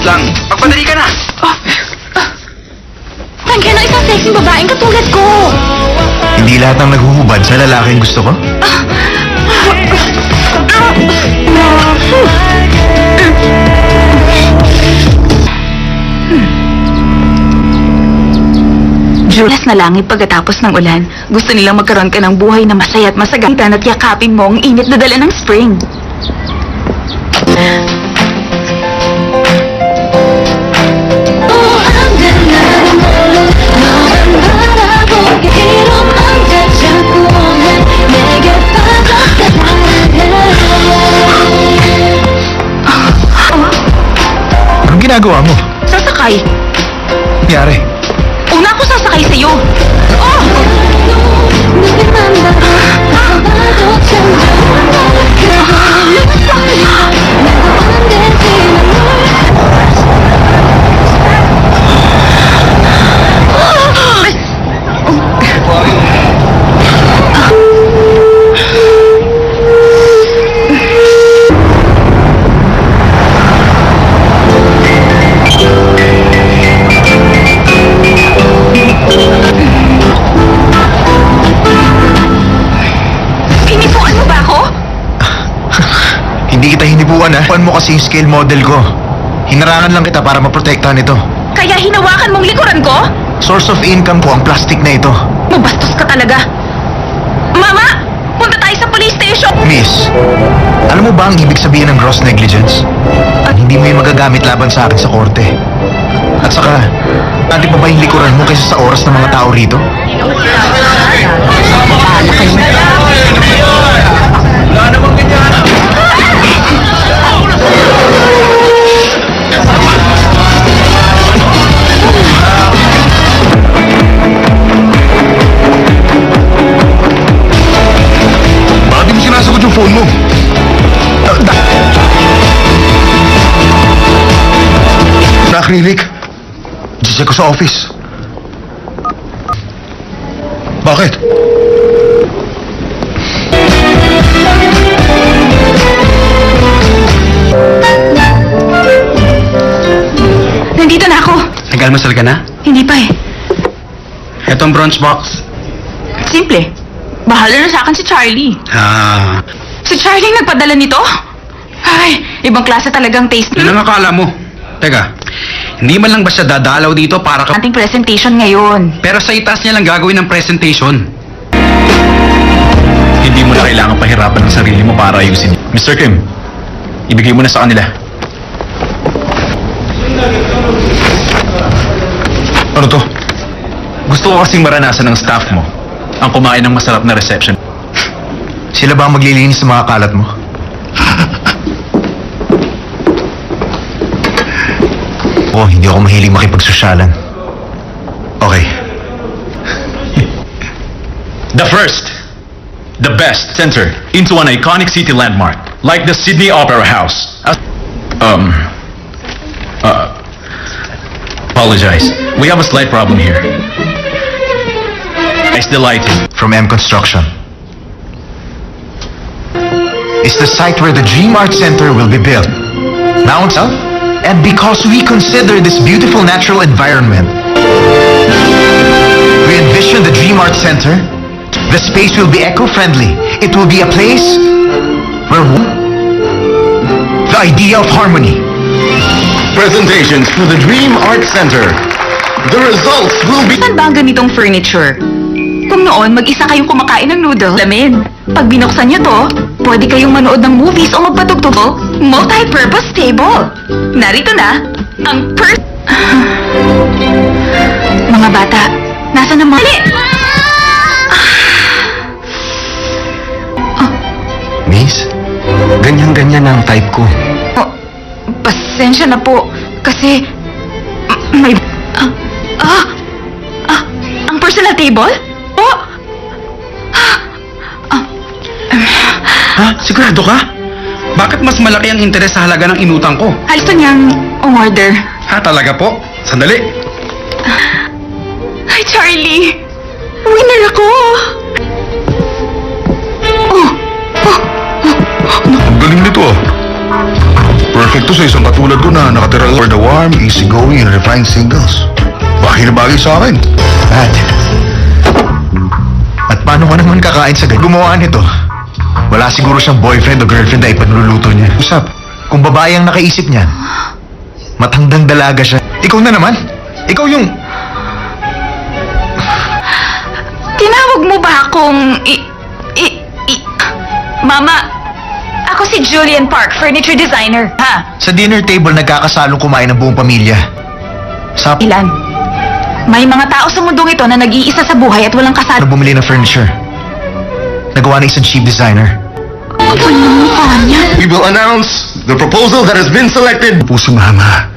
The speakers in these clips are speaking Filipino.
lang. Magpadali ka na. Tangke ng isang sexy babaeng katulad ko. Hindi lahat ng naghuhubad sa lalaking gusto ko. Julas na langit pagkatapos ng ulan. Gusto nilang magkaroon ka ng buhay na masaya at masagatan at yakapin mo ang init na dala ng spring. Anong ginagawa mo? Sasakay. Nangyari? Una ako sasakay sa'yo. Oh! Hinipuan mo ba ako? Hindi kita hinibuan, ha? Puan mo kasi yung scale model ko. Hinarangan lang kita para maprotektahan ito. Kaya hinawakan mong likuran ko? Source of income ko ang plastic na ito. Mabastos ka talaga. Mama! Punta tayo sa police station! Miss, alam mo ba ang ibig sabihin ng gross negligence? Hindi mo yung magagamit laban sa akin sa korte. At saka, natin pa ba yung likuran mo kaysa sa oras ng mga tao rito? Wala namang ganyan. Bakit mo sinasagot yung phone mo? Sa acrylic. Check ko sa office. Bakit? Nandito na ako. Nag-almusal ka na? Hindi pa eh. Etong bronze box. Simple. Bahala na sa akin si Charlie. Si Charlie nagpadala nito? Ay, ibang klase talagang taste. Yun ang akala mo. Teka, hindi man lang ba siya dadalaw dito para ka... Ating presentation ngayon. Pero sa itaas niya lang gagawin ng presentation. Hindi mo na kailangan pahirapan ang sarili mo para ayusin. Mr. Kim, ibigay mo na sa kanila. Ano to? Gusto ko kasing maranasan ng staff mo ang kumain ng masarap na reception. Sila ba ang maglilinis ng mga kalat mo? Oh, hindi ako mahilig makipagsosyalan. Okay. The first, the best center into an iconic city landmark like the Sydney Opera House. Apologize. We have a slight problem here. It's the lighting from M Construction. It's the site where the Dream Art Center will be built. Now itself, and because we consider this beautiful natural environment, we envision the Dream Art Center. The space will be eco-friendly. It will be a place where the idea of harmony. Presentations to the Dream Art Center. The results will be... Saan ba ang ganitong furniture? Kung noon, mag-isa kayong kumakain ng noodle, lamin. Pag binuksan nyo to, pwede kayong manood ng movies o magpatugtog. Multi-purpose table. Narito na, ang Mga bata, nasa na mga... Miss, ganyan-ganyan ang type ko. Oh, pasensya na po, kasi... may... ang personal table? Oh! Ha? Sigurado ka? Bakit mas malaki ang interes sa halaga ng inutang ko? Gusto niyang umorder. Ha, talaga po? Sandali. Hi, Charlie! Winner ako! Oh! Ang galing nito ah. Perfect Ito sa isang katulad ko na nakatira for the warm, easygoing, and refined singles. Bagay na bagay sa akin. At paano ka naman kakain sa ganyan? Gumawa nito. Wala siguro siyang boyfriend o girlfriend na ipanluluto niya. Usap, kung babae ang nakaisip niyan, matandang dalaga siya. Ikaw na naman. Ikaw yung... Tinawag mo ba akong... Mama, ako si Julian Park, furniture designer. Ha? Sa dinner table, nagkakasalong kumain ng buong pamilya. Sa... Ilan? May mga tao sa mundong ito na nag-iisa sa buhay at walang na kasal. bumili ng furniture. Nagawa ng isang cheap designer. Ano yung mukha niya? We will announce the proposal that has been selected. Po si Mama.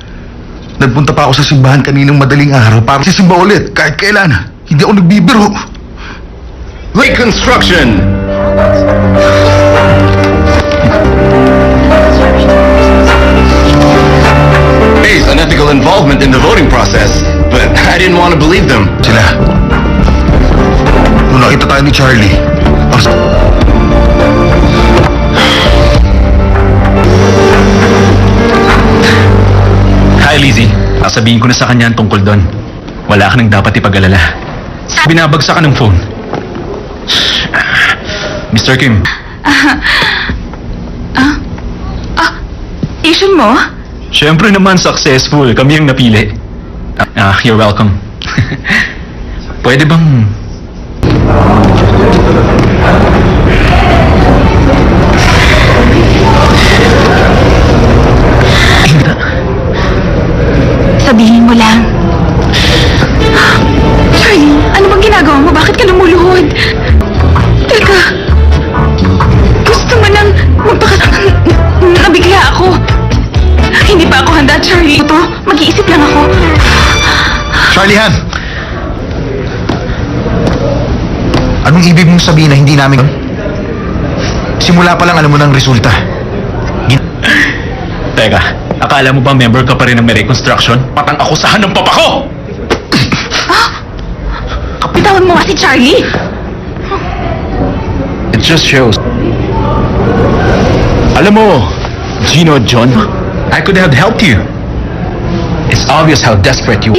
Nagpunta pa ako sa simbahan kaninang madaling araw para sisimba ulit kahit kailan. Hindi ako nagbibiro. Reconstruction! Based on ethical involvement in the voting process, but I didn't want to believe them. Sila. Nung nakita tayo ni Charlie, Hi, Lizzie. Sasabihin ko na sa kanya ang tungkol doon. Wala ka nang dapat ipag-alala. Binabagsak ka ng phone. Mr. Kim, Issue mo? syempre naman successful. Kami ang napili. You're welcome. Pwede bang... Sabihin mo lang. Charlie, ano bang ginagawa mo? Bakit ka lumuluhod? Teka. Gusto mo nang Nabigla ako. Hindi pa ako handa, Charlie. Ito, mag-iisip lang ako. Charlie Han! Anong ibig mong sabihin na hindi namin... Simula pa lang alam mo ng resulta. Teka, akala mo ba member ka pa rin ng may reconstruction? Patang akusahan ng papa ko! Kapitawan mo nga si Charlie. It just shows. Alam mo, Gino at John, I could have helped you. It's obvious how desperate you...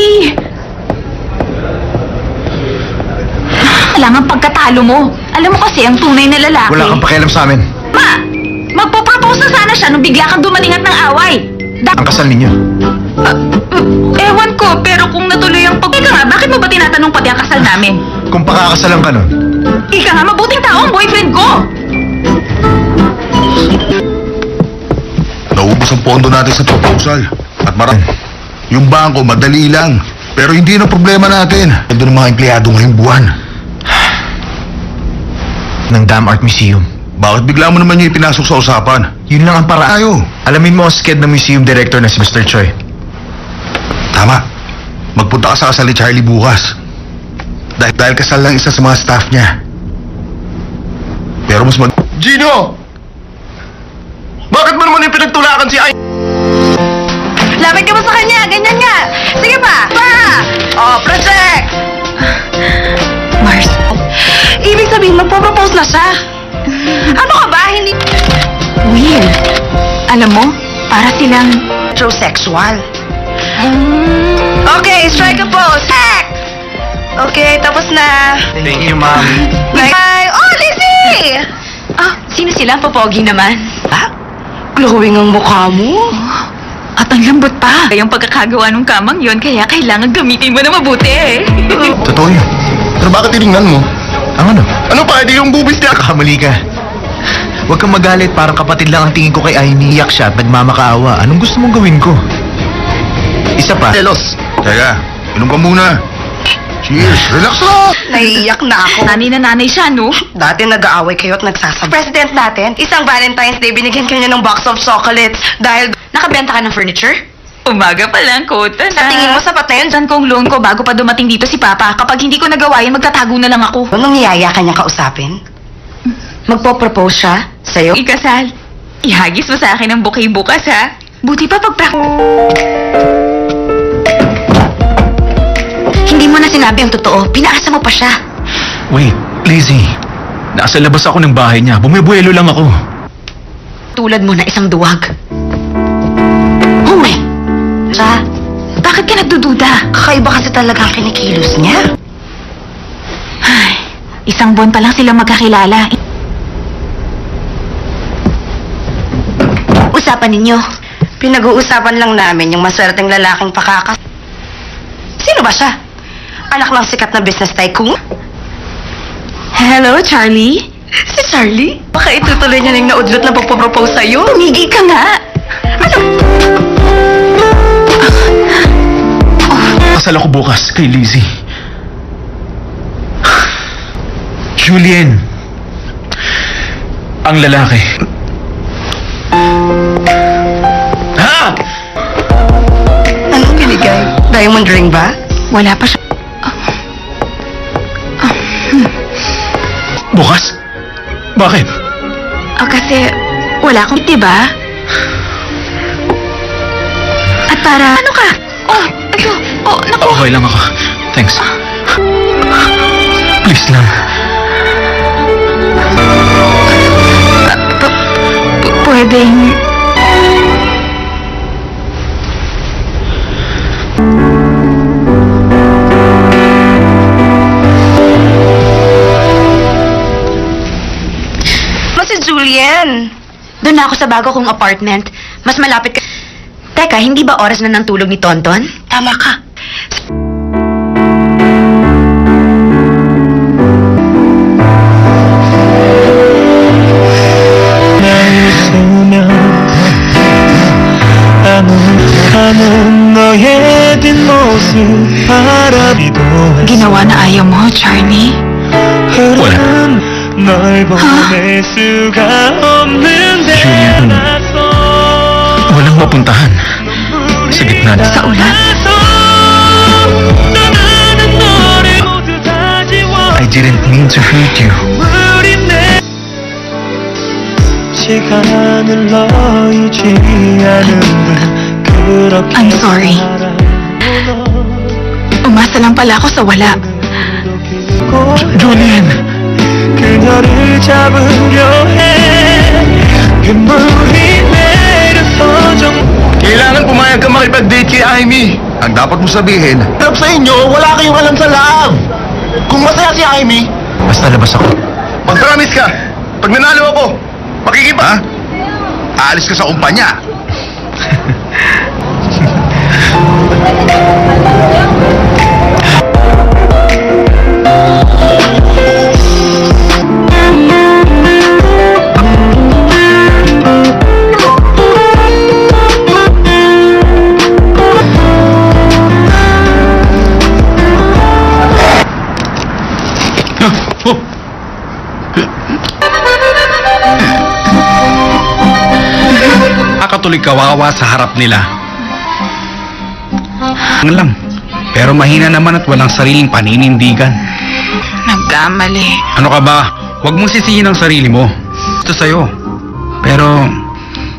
Kailangan pagkatalo mo. Alam mo kasi, ang tunay na lalaki... Wala kang pakialam sa amin. Ma! Magpo-propose na sana siya nung bigla kang dumating at ng away. Ang kasal ninyo. Ewan ko, pero kung natuloy ang pag... Ika nga, bakit mo ba tinatanong pati ang kasal namin? Kung pakakasalan ka nun, Ika nga, mabuting tao ang boyfriend ko! naubos ang pondo natin sa proposal. At yung bangko, madali lang. Pero hindi na problema natin. Ito ng mga empleyado ngayong buwan. ng Dam Art Museum. Bakit bigla mo naman yung ipinasok sa usapan? Yun lang ang paraan. Tayo. Alamin mo ang sked ng museum director na si Mr. Choi. Tama. Magpunta ka sa kasal ni Charlie bukas. Dahil kasal lang isa sa mga staff niya. Pero mas Gino! Bakit mo naman yung pinagtulakan si Ay? Lapit ka mo sa kanya, ganyan nga. Sige pa. Project! Mars, ibig sabihin magpo-propose na siya. Ano ka ba? Hindi... Weird. Alam mo, para silang... Heterosexual. Okay, strike a pose. Act! Okay, tapos na. Thank you, ma'am. Bye! Oh, Lizzie! Sino sila? Popogi naman. Glowing ang mukha mo. At ang lambot pa. Yung pagkakagawa ng kamang yon, kaya kailangan gamitin mo na mabuti. Totoo yun. Pero bakit tinignan mo? Ang ano? Ano pa, hindi yung bubis niya? Kakamali ka. Huwag kang magalit, parang kapatid lang ang tingin ko kay Amy. Iyak siya at nagmamakaawa. Anong gusto mong gawin ko? Isa pa. Telos. Teka, inom ka muna. Cheers. Relax lang. Naiiyak na ako. Nanay na nanay siya, no? Dati nag-aaway kayo at nagsasabi. President natin, isang Valentine's Day, binigyan ka niya ng box of chocolates dahil Nakabenta ka ng furniture? Umaga pa lang, kota na. sa tingin mo sapat na yun. Saan kong loan ko bago pa dumating dito si Papa? Kapag hindi ko nagawa yan, magtatago na lang ako. Nung niyaya ka niya kausapin, magpo-propose siya sa'yo. Ikasal. Ihagis mo sa akin ang bouquet bukas, ha? Buti pa Hindi mo na sinabi ang totoo. Pinaasa mo pa siya. Wait, Lizzie. Nasa labas ako ng bahay niya. Bumibuelo lang ako. Tulad mo na isang duwag. Siya, Bakit ka nagdududa? kakaiba kasi talaga ang kinikilos niya. Ay, isang buwan pa lang sila magkakilala. Usapan ninyo. Pinag-uusapan lang namin yung maswerteng lalaking pakakas. Sino ba siya? Anak ng sikat na business tycoon? Hello, Charlie? Si Charlie? Baka itutuloy niya yung naudlot na pagpapropose sa'yo. Tumigil ka nga. Kasal ako bukas kay Lizzie. Julian. Ang lalaki. Ha? Anong binigay? Diamond ring ba? Wala pa siya. Bukas? Bakit? Kasi wala akong, diba? At para, ano ka? Ito. Naku. Okay lang ako. Thanks. Please lang. Pwedeng... Si Julian. Doon na ako sa bago kong apartment. Mas malapit ka... Teka, hindi ba oras na ng tulog ni Tonton? Tama ka. Ginawa na ayaw mo, Charlie? Wala. Julian, walang mapuntahan. Sa gitna na. Sa ulan? I didn't mean to hurt you. I'm sorry. Umasa lang pala ako sa wala. Julian! 그녀를 잡으려 해 눈물이 내려서 좀 Kailangan pumayag ka makipag-date kay Amy. Ang dapat mo sabihin, harap sa inyo, wala kayong alam sa love. Kung masaya si Amy, Basta labas ako. mag-promise ka. Pag nanalo ako, makikipa. Ha? Aalis ka sa kumpanya. Nakatuloy kawawa sa harap nila. Ang lang. Pero mahina naman at walang sariling paninindigan. Nagkamali. Ano ka ba? Huwag mong sisihin ang sarili mo. Ito sa'yo. Pero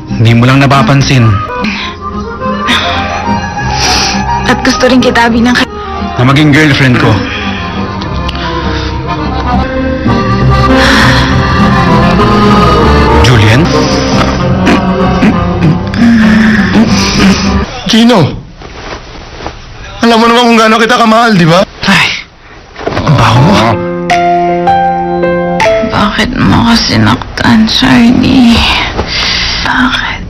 hindi mo lang napapansin At gusto rin kita binang... na maging girlfriend ko. Julian? Gino, alam mo naman kung gaano kita kamahal, di ba? Ay, ang baho mo. Bakit mo kasi sinaktan, Charlie? Bakit?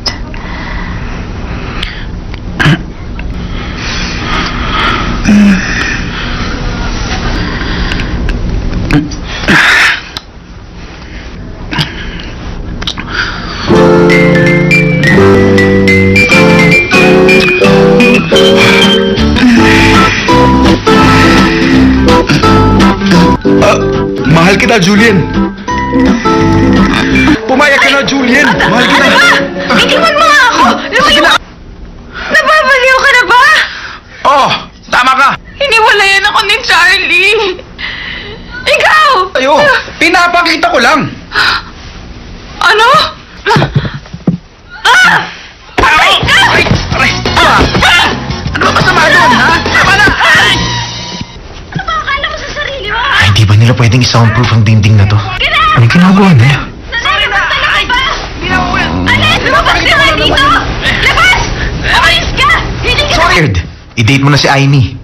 Mahal kita, Julian. Pumayag ka na, Julian. Mahal kita. Itiwan mo nga ako! Lumayo ka! Nababaliw ka na ba? Oh, tama ka. Hiniwalayan ako ni Charlie. Ikaw! Ayo, pinapakita ko lang. Ano? Aray! Aray! Aray! Ano ba masama doon, ha? Tama na! Aray! Hindi ba nila pwedeng i-soundproof ang dingding na to? Ano yung ginagawa nila? Alis! Lumabas ka nga dito! Labas! Umalis ka! Hindi ka weird. I-date mo na si Aimee.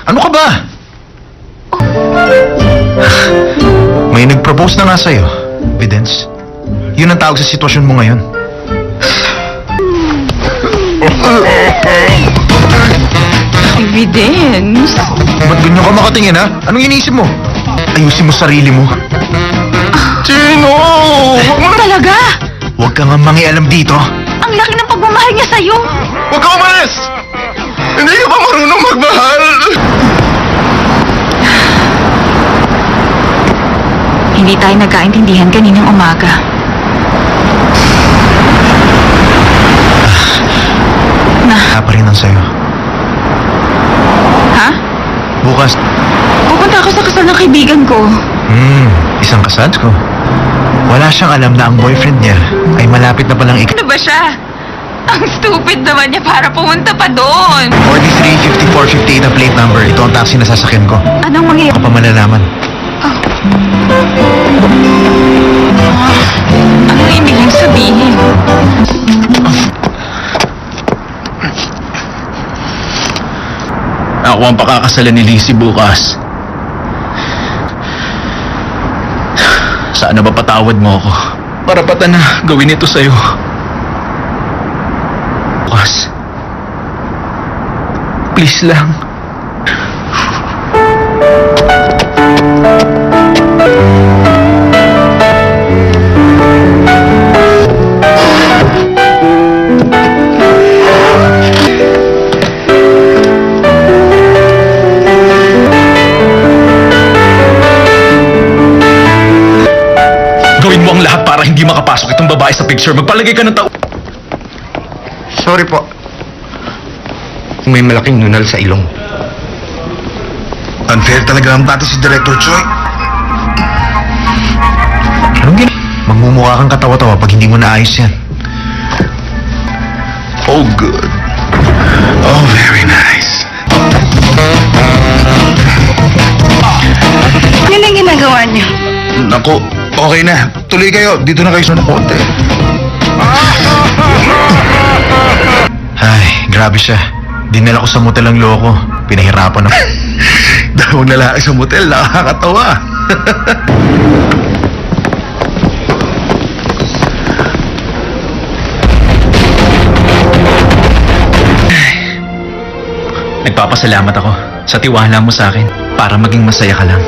Ano ka ba? May nag-propose na nga sa'yo, Vidence. Yun ang tawag sa sitwasyon mo ngayon. Evidence. Ba't ganyan ka makatingin, ha? Anong iniisip mo? Ayusin mo sarili mo. Chino! Talaga? Huwag ka nga mangialam dito. Ang laki ng pagmamahal niya sa'yo. Huwag ka umalis! Hindi ka ba marunong magmahal? Hindi tayo nagkaintindihan kaninang umaga. Wala pa rin ang sayo. Ha? Bukas, Pupunta ako sa kasal ng kaibigan ko. isang kasal ko. Wala siyang alam na ang boyfriend niya ay malapit na palang Ano ba siya? Ang stupid naman niya para pumunta pa doon. 43-54-58 ang plate number. Ito ang taxi na sasakyan ko. Anong mangyayari? Ako pa malalaman. Anong ibig niyang sabihin? Ako ang pakakasalan ni Lizzie bukas. Sana ba patawad mo ako? Parapatan na gawin ito sa'yo. Bukas. Please lang. Gawin mo ang lahat para hindi makapasok itong babae sa picture. Magpalagay ka ng tao. Sorry po. May malaking nunal sa ilong. Unfair talaga ang bata si Director Choi. Anong gina? Magmumukha kang katawa-tawa pag hindi mo naayos yan. Oh, good. Oh, very nice. Ano na ginagawa niyo? Naku, okay na. Tuloy kayo. Dito na kayo sa konti. Ay, grabe siya. Dinala ko sa motel ang loko. Pinahirapan ako. Dalawang lalaki sa motel. Nakakatawa. Nagpapasalamat ako sa tiwala mo sa akin para maging masaya ka lang.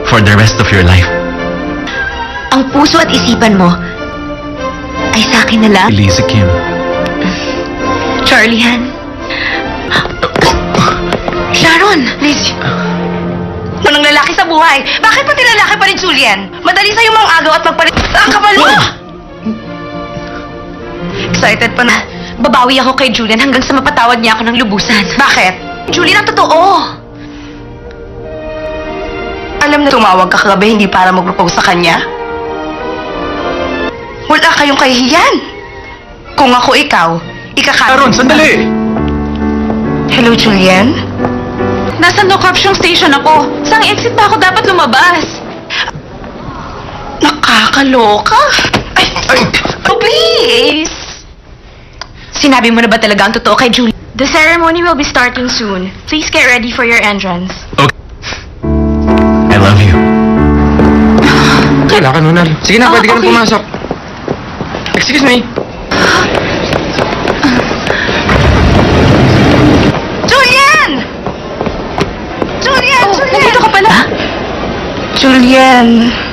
For the rest of your life. Ang puso at isipan mo ay sa akin na lang. Lizzie Kim. Charlie Han. Sharon! Liz, manang lalaki sa buhay. Bakit pati lalaki pa rin, Julian? Madali sa'yo mang agaw at magpalit. Ang kapal mo! Excited pa na. Babawi ako kay Julian hanggang sa mapatawad niya ako ng lubusan. Bakit? Julian, ang totoo! Alam na tumawag ka kagabi hindi para mag-propose sa kanya? Wala kayong kahihiyan. Kung ako ikaw, Sharon, sandali! Hello, Julian? Nasa no caption station ako. Saan exit ba ako dapat lumabas? Nakakaloka. Ay, Oh, please! Sinabi mo na ba talaga ang totoo kay Julian? The ceremony will be starting soon. Please get ready for your entrance. Okay. I love you. Wala ka, Nunal. Sige na, pwede ka na okay. pumasok. Excuse me. Julian! Julian! Oh, Julian! nandito ka pala? Julian!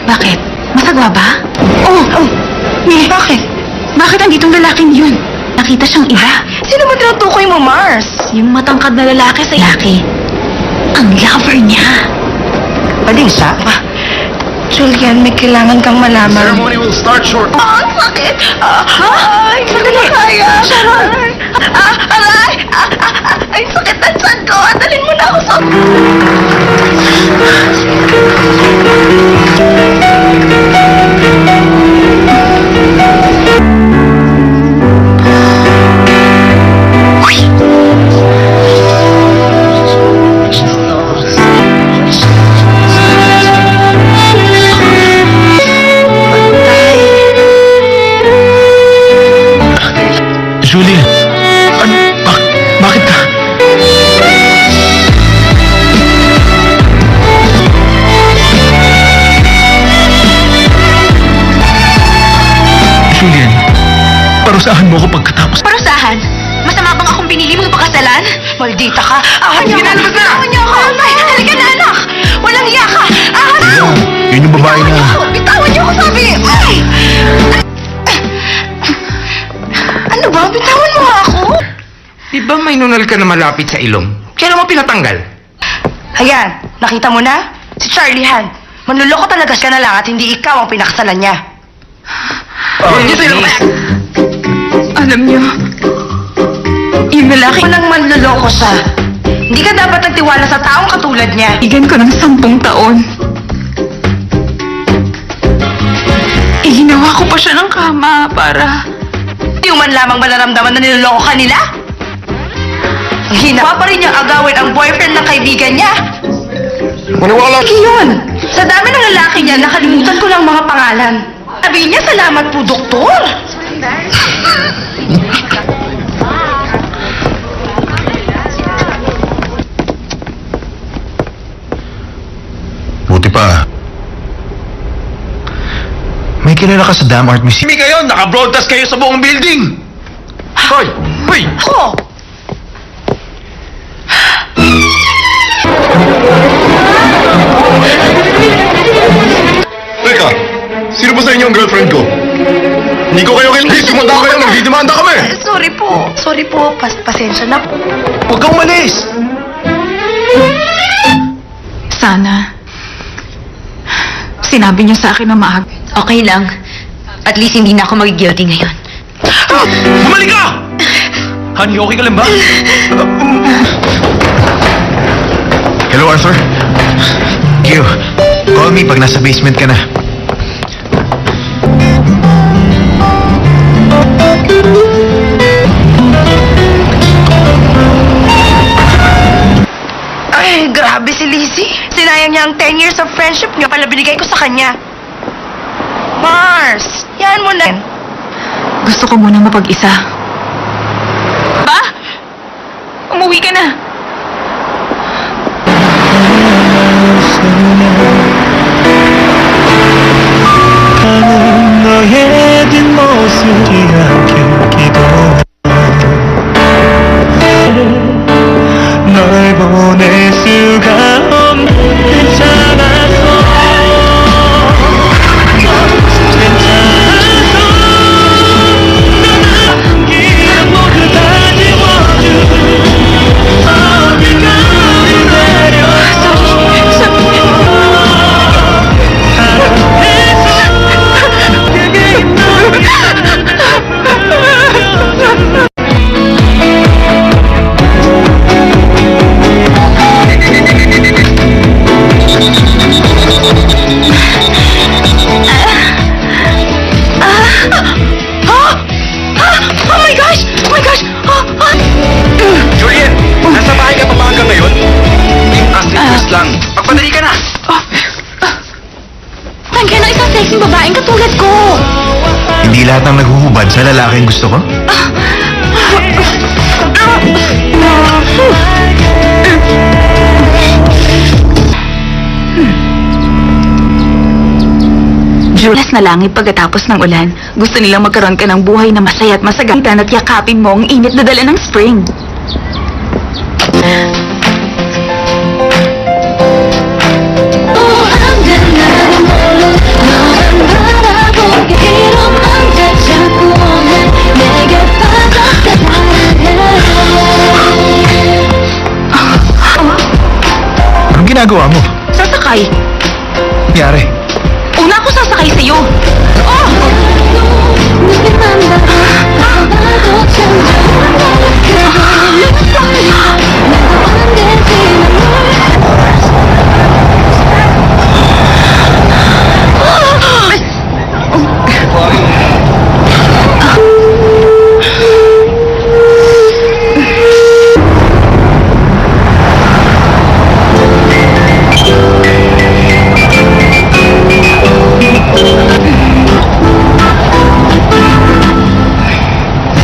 Bakit? Masagwa ba? Oh! Bakit? Bakit anditong lalaking yun? Nakita siyang iba. Sino ba tinutukoy mo, Mars? Yung matangkad na lalaki sa lalaki. Ang lover niya. Pwedeng siya? Julian, may kailangan kang malaman. Ceremony will start short. Ang sakit! Ay, hindi ko kaya! Sharon! Aray! Ay, sakit ng tiyan ko! Dalhin mo na ako sa... parusahan mo ako pagkatapos. Parusahan? Masama bang akong pinili mong pakasalan? Maldita ka! Ahon niyo ako! Bitawan niyo ako! Ay, halika na, anak! Walang iya ka! Ahon niyo! Yun yung babae na... Bitawan niyo ako, sabi! Ay! Ano ba? Bitawan mo nga ako! Di ba may nunal ka na malapit sa ilong? Kaya naman pinatanggal. Ayan, nakita mo na? Si Charlie Han. Manluloko talaga siya na lang at hindi ikaw ang pinakasalan niya. Alam niyo, yung lalaki Kung nang manluloko siya, hindi ka dapat nagtiwala sa taong katulad niya. kaibigan ko ng 10 taon. Ginawa ko pa siya ng kama para... Hindi man lamang malaramdaman na niloloko ka nila? Ang hinawa pa rin niyang agawin ang boyfriend ng kaibigan niya. Maniwala. Yun! Sa dami ng lalaki niya, nakalimutan ko lang mga pangalan. Sabi niya, salamat po, doktor! Buti pa. May kilala ka sa Dam Art Museum. Hindi kayo, naka-broadcast kayo sa buong building. Hoy! Hoy! Ako! Teka, sino ba sa inyo ang girlfriend ko? Hindi ko kayo kailangan. Sumanda kayo, nagdidemanda kami! Sorry po. Sorry po. Pasensya na po. Huwag kang malis! Sana, sinabi niyo sa akin na maaga. Okay lang. At least hindi na ako mag-guilty ngayon. Bumalik ka! Honey, okay ka lang ba? Hello, Arthur. Q, call me pag nasa basement ka na. Ay, grabe si Lizzie. Sinayang niya ang 10 years of friendship niya pala binigay ko sa kanya. Mars, yan mo na. Gusto ko muna mapag-isa. Ba? Umuwi ka na. 가는 너의 뒷모습이 안길기도 널 보낼 수가 없잖아서 괜찮아서 넌 기억 모두 다 지워준 어디까지 내려서 Oh my gosh! Oh my gosh! Juliet, nasa bahay ka pa ba hanggang ngayon? As lang. Pagpadali ka na. Tangyan ang isang sexy babaeng katulad ko! Hindi lahat ng naghuhubad sa lalaking gusto ko. Julas na langit pagkatapos ng ulan. Gusto nilang magkaroon ka ng buhay na masaya at masagalitan at yakapin mo ang init na dala ng spring. Anong ginagawa mo? Sasakay. Nangyari? Una ako sasakay sa'yo.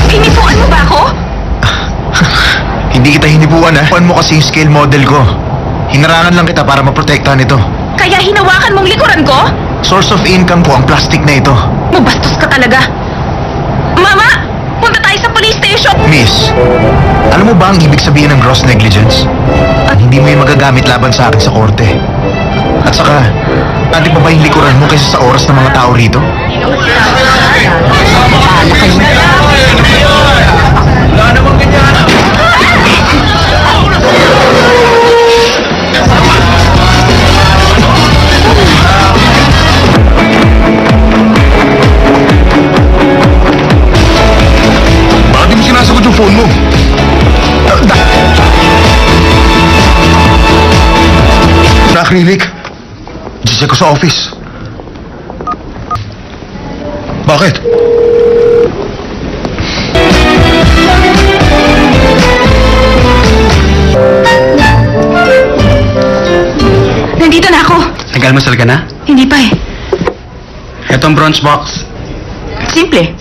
Hinipuan mo ba ako? Hindi kita hinibuan, ha? Puan mo kasi yung scale model ko. Hinarangan lang kita para maprotektahan ito. Kaya hinawakan mong likuran ko? Source of income ko ang plastic na ito. Mabastos ka talaga. Mama! tayo sa police station! Miss, alam mo ba ang ibig sabihin ng gross negligence? Hindi mo yung magagamit laban sa akin sa korte. At saka, natin pa ba yung likuran mo kaysa sa oras ng mga tao rito? Bakit di mo sinasagot yung phone mo? Sa acrylic. Check ko sa office. Bakit? Nandito na ako. Nag-almusal ka na? Hindi pa eh. Etong bronze box. Simple.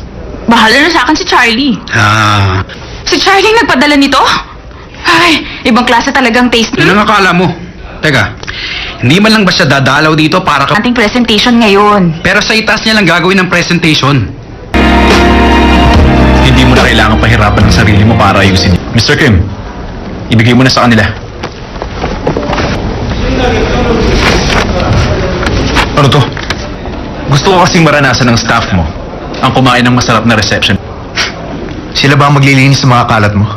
Bahala na sa akin si Charlie. Ah, Si Charlie nagpadala nito? Ay, ibang klase talagang taste. yun ang akala mo. Teka, hindi man lang ba siya dadalaw dito para ka... Ating presentation ngayon. Pero sa itaas niya lang gagawin ng presentation. Hindi mo na kailangan pahirapan ang sarili mo para ayusin. Mr. Kim, ibigay mo na sa kanila. Ano to? Gusto ko kasing maranasan ng staff mo ang kumain ng masarap na reception. Sila ba ang maglilinis ng mga kalat mo?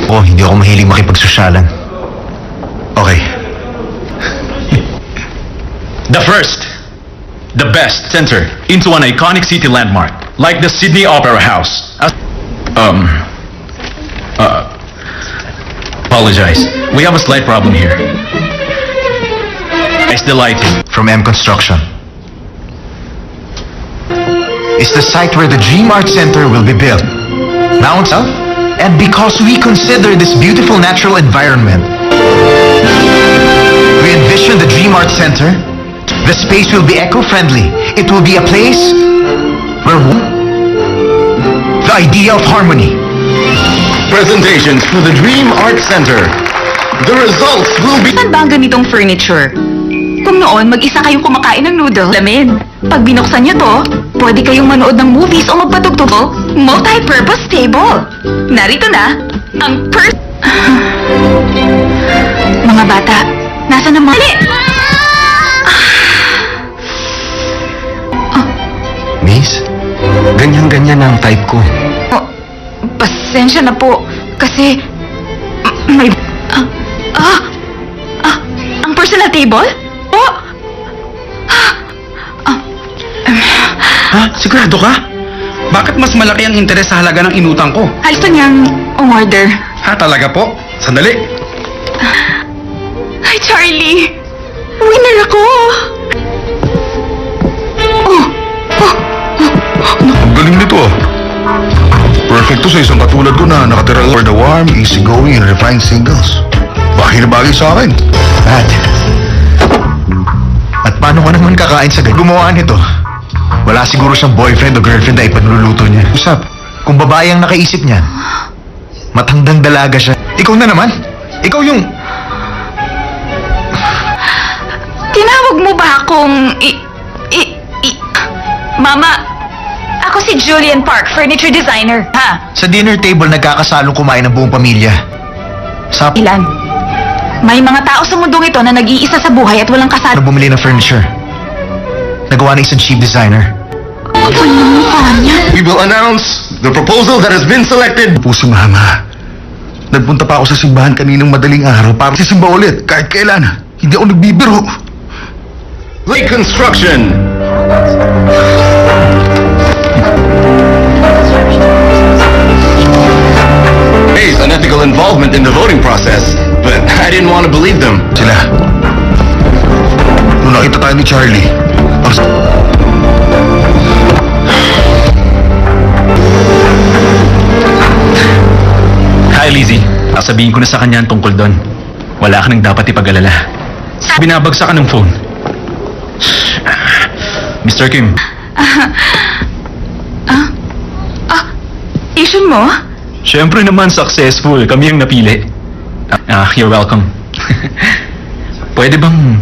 Oh, hindi ako mahilig makipagsosyalan. Okay. The first, the best center into an iconic city landmark like the Sydney Opera House. Apologize. We have a slight problem here. It's the lighting. From M Construction. It's the site where the Dream Art Center will be built. Now itself, and because we consider this beautiful natural environment, we envision the Dream Art Center. The space will be eco-friendly. It will be a place where the idea of harmony. Presentations for the Dream Art Center. The results will be... Saan ba ang ganitong furniture? Kung noon, mag-isa kayong kumakain ng noodle. Lamin. Pag binuksan nyo to, pwede kayong manood ng movies o magpatugtog. Multi-purpose table. Narito na, ang Mga bata, nasa na mga... Miss, ganyan-ganyan ang type ko. Oh, pasensya na po, kasi... may... ang personal table? Oh! Ha? Sigurado ka? Bakit mas malaki ang interes sa halaga ng inutang ko? Gusto niyang umorder. Ha, talaga po? Sandali. Ay, Charlie! Winner ako! Ang galing nito ah. Perfect to sa isang katulad ko na nakatira for the warm, easygoing, and refined singles. Bagay na bagay sa akin. At paano ka naman kakain sa ganyan? Gumawa nito. Wala siguro siyang boyfriend o girlfriend na ipanluluto niya. Usap, kung babae ang nakaisip niya, matandang dalaga siya. Ikaw na naman. Ikaw yung... Tinawag mo ba akong... Mama, ako si Julian Park, furniture designer. Ha? Sa dinner table, nagkakasalong kumain ng buong pamilya. Sa... Ilan? May mga tao sa mundong ito na nag-iisa sa buhay at walang kasal. bumili ng furniture. Nagawa ng isang cheap designer. We will announce the proposal that has been selected. Po si Mama. Nagpunta pa ako sa simbahan kaninang madaling araw para sisimba ulit kahit kailan. Hindi ako nagbibiro. Lake Construction. Based on ethical involvement in the voting process, but I didn't want to believe them. Sila. Nung nakita tayo ni Charlie, Hi, Lizzie. Sasabihin ko na sa kanya ang tungkol doon. Wala ka nang dapat ipag-alala. Binabagsak ka ng phone. Mr. Kim, Issue mo? syempre naman successful. Kami ang napili. You're welcome. Pwede bang...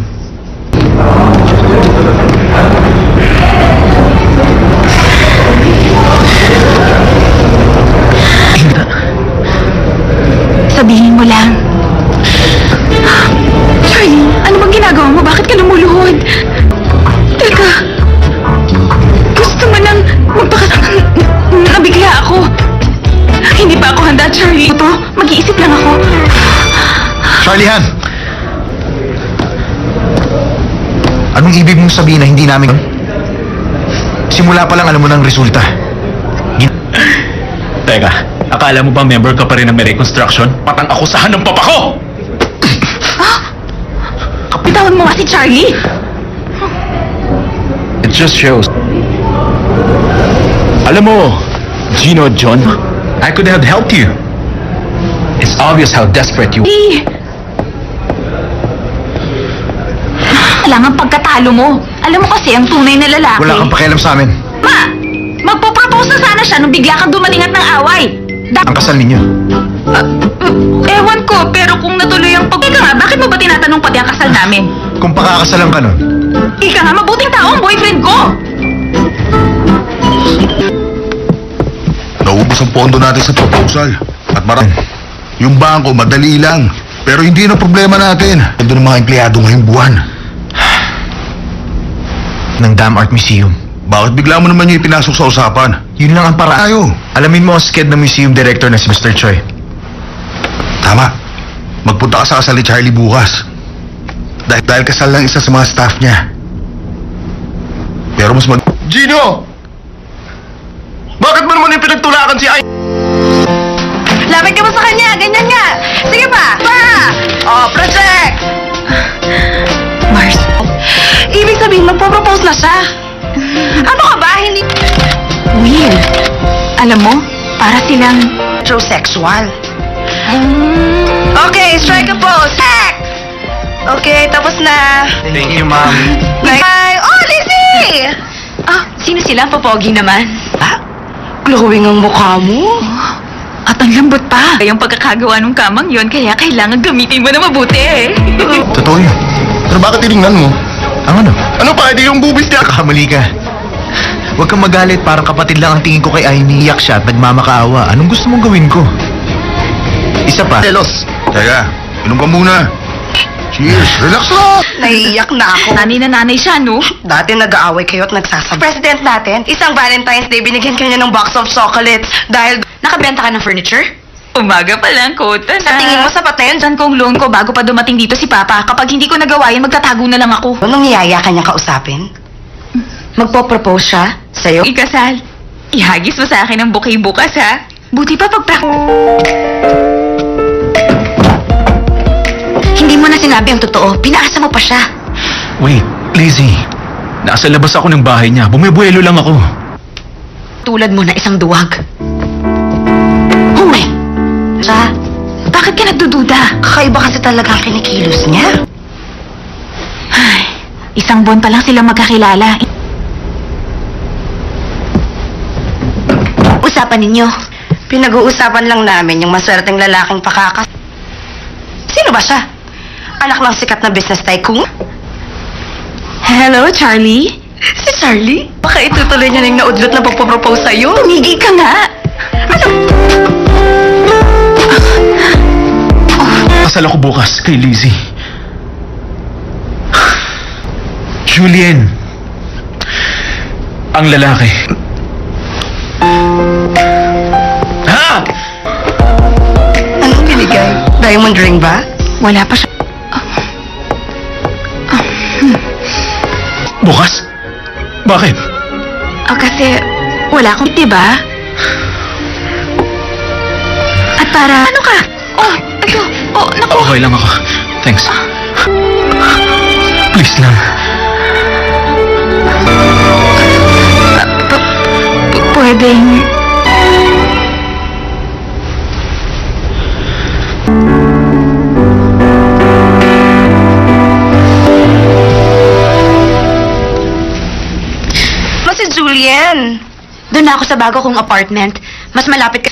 Charlie. Ito, mag-iisip lang ako. Charlie Han! Anong ibig mong sabihin na hindi namin... Simula pa lang alam mo ng resulta. Teka, akala mo ba member ka pa rin ng may reconstruction? Patang akusahan ng papa ko! Bitawan mo nga si Charlie. It just shows. Alam mo, Gino at John, I could have helped you. It's obvious how desperate you... Lang ang pagkatalo mo. Alam mo kasi ang tunay na lalaki. Wala kang pakialam sa amin. Ma! Magpo-propose na sana siya nung bigla kang dumating at ng away. Ang kasal ninyo. Ewan ko, pero kung natuloy ang pag... Ika nga, bakit mo ba tinatanong pati ang kasal namin? Kung pakakasalan ka nun, Ika nga, mabuting tao ang boyfriend ko! Naubos ang pondo natin sa proposal. At yung bangko, madali lang. Pero hindi na problema natin. Ito ng mga empleyado ngayong buwan. ng Dam Art Museum. Bakit bigla mo naman yung ipinasok sa usapan? Yun lang ang paraan. Tayo. Alamin mo ang sked ng museum director na si Mr. Choi. Tama. Magpunta ka sa kasal ni Charlie bukas. Dahil kasal lang isa sa mga staff niya. Pero mas Gino! Bakit mo naman yung pinagtulakan si Ay? Lapit ka mo sa kanya, ganyan nga. Sige pa, pa! Oh, project! Mars, Ibig sabihin, magpo-propose na siya. Ano ka ba? Hindi Will, alam mo, para silang... heterosexual. Okay, strike a pose. Hack! Okay, tapos na. Thank you, ma'am. Bye! Oh, Lizzie! Ah, sino sila? Popogi naman. Ah, glowing ang mukha mo. At ang lambot pa. Yung pagkakagawa ng kamang yon, kaya kailangan gamitin mo na mabuti. Totoo yun. Pero bakit tinignan mo? Ang ano? Ano pa, hindi yung bubis niya? Kakamali ka. Huwag kang magalit, parang kapatid lang ang tingin ko kay Aimee. Iyak siya at nagmamakaawa. Anong gusto mong gawin ko? Isa pa. Telos. Teka, inom ka muna. Cheers. Relax lang. Naiiyak na ako. Nanay na nanay siya, no? Dati nag-aaway kayo at nagsasabi. President natin, isang Valentine's Day, binigyan kanya ng box of chocolates dahil Nakabenta ka ng furniture? Umaga pa lang, kota na. sa tingin mo sapat na yun, Saan kong loan ko bago pa dumating dito si Papa? Kapag hindi ko nagawa yan, magtatago na lang ako. nung niyaya ka niya kausapin? Magpo-propose siya sa'yo? Ikasal. Ihagis mo sa akin ang bouquet bukas, ha? Buti pa Hindi mo na sinabi ang totoo. Pinaasa mo pa siya. Wait, Lizzie. Nasa labas ako ng bahay niya. Bumibuelo lang ako. Tulad mo na isang duwag. Huwag! Siya, Bakit ka nagdududa? kakaiba kasi talaga ang kinikilos niya. Ay, isang buwan pa lang sila magkakilala. Usapan ninyo. Pinag-uusapan lang namin yung maswerteng lalaking pakakas. Sino ba siya? Anak ng sikat na business tycoon? Hello, Charlie? Si Charlie? Baka itutuloy niya na yung naudlot na pagpapropose sa'yo. Tumigil ka nga. Kasal ako bukas kay Lizzie. Julian. Ang lalaki. Ha? Anong binigay? Diamond ring ba? Wala pa siya. Bukas? Bakit? Kasi wala akong, diba? At para... Ano ka? Oh, ito. Oh, naku. Okay lang ako. Thanks. Please lang. Pwedeng... Si Julian. Doon na ako sa bago kong apartment. Mas malapit ka...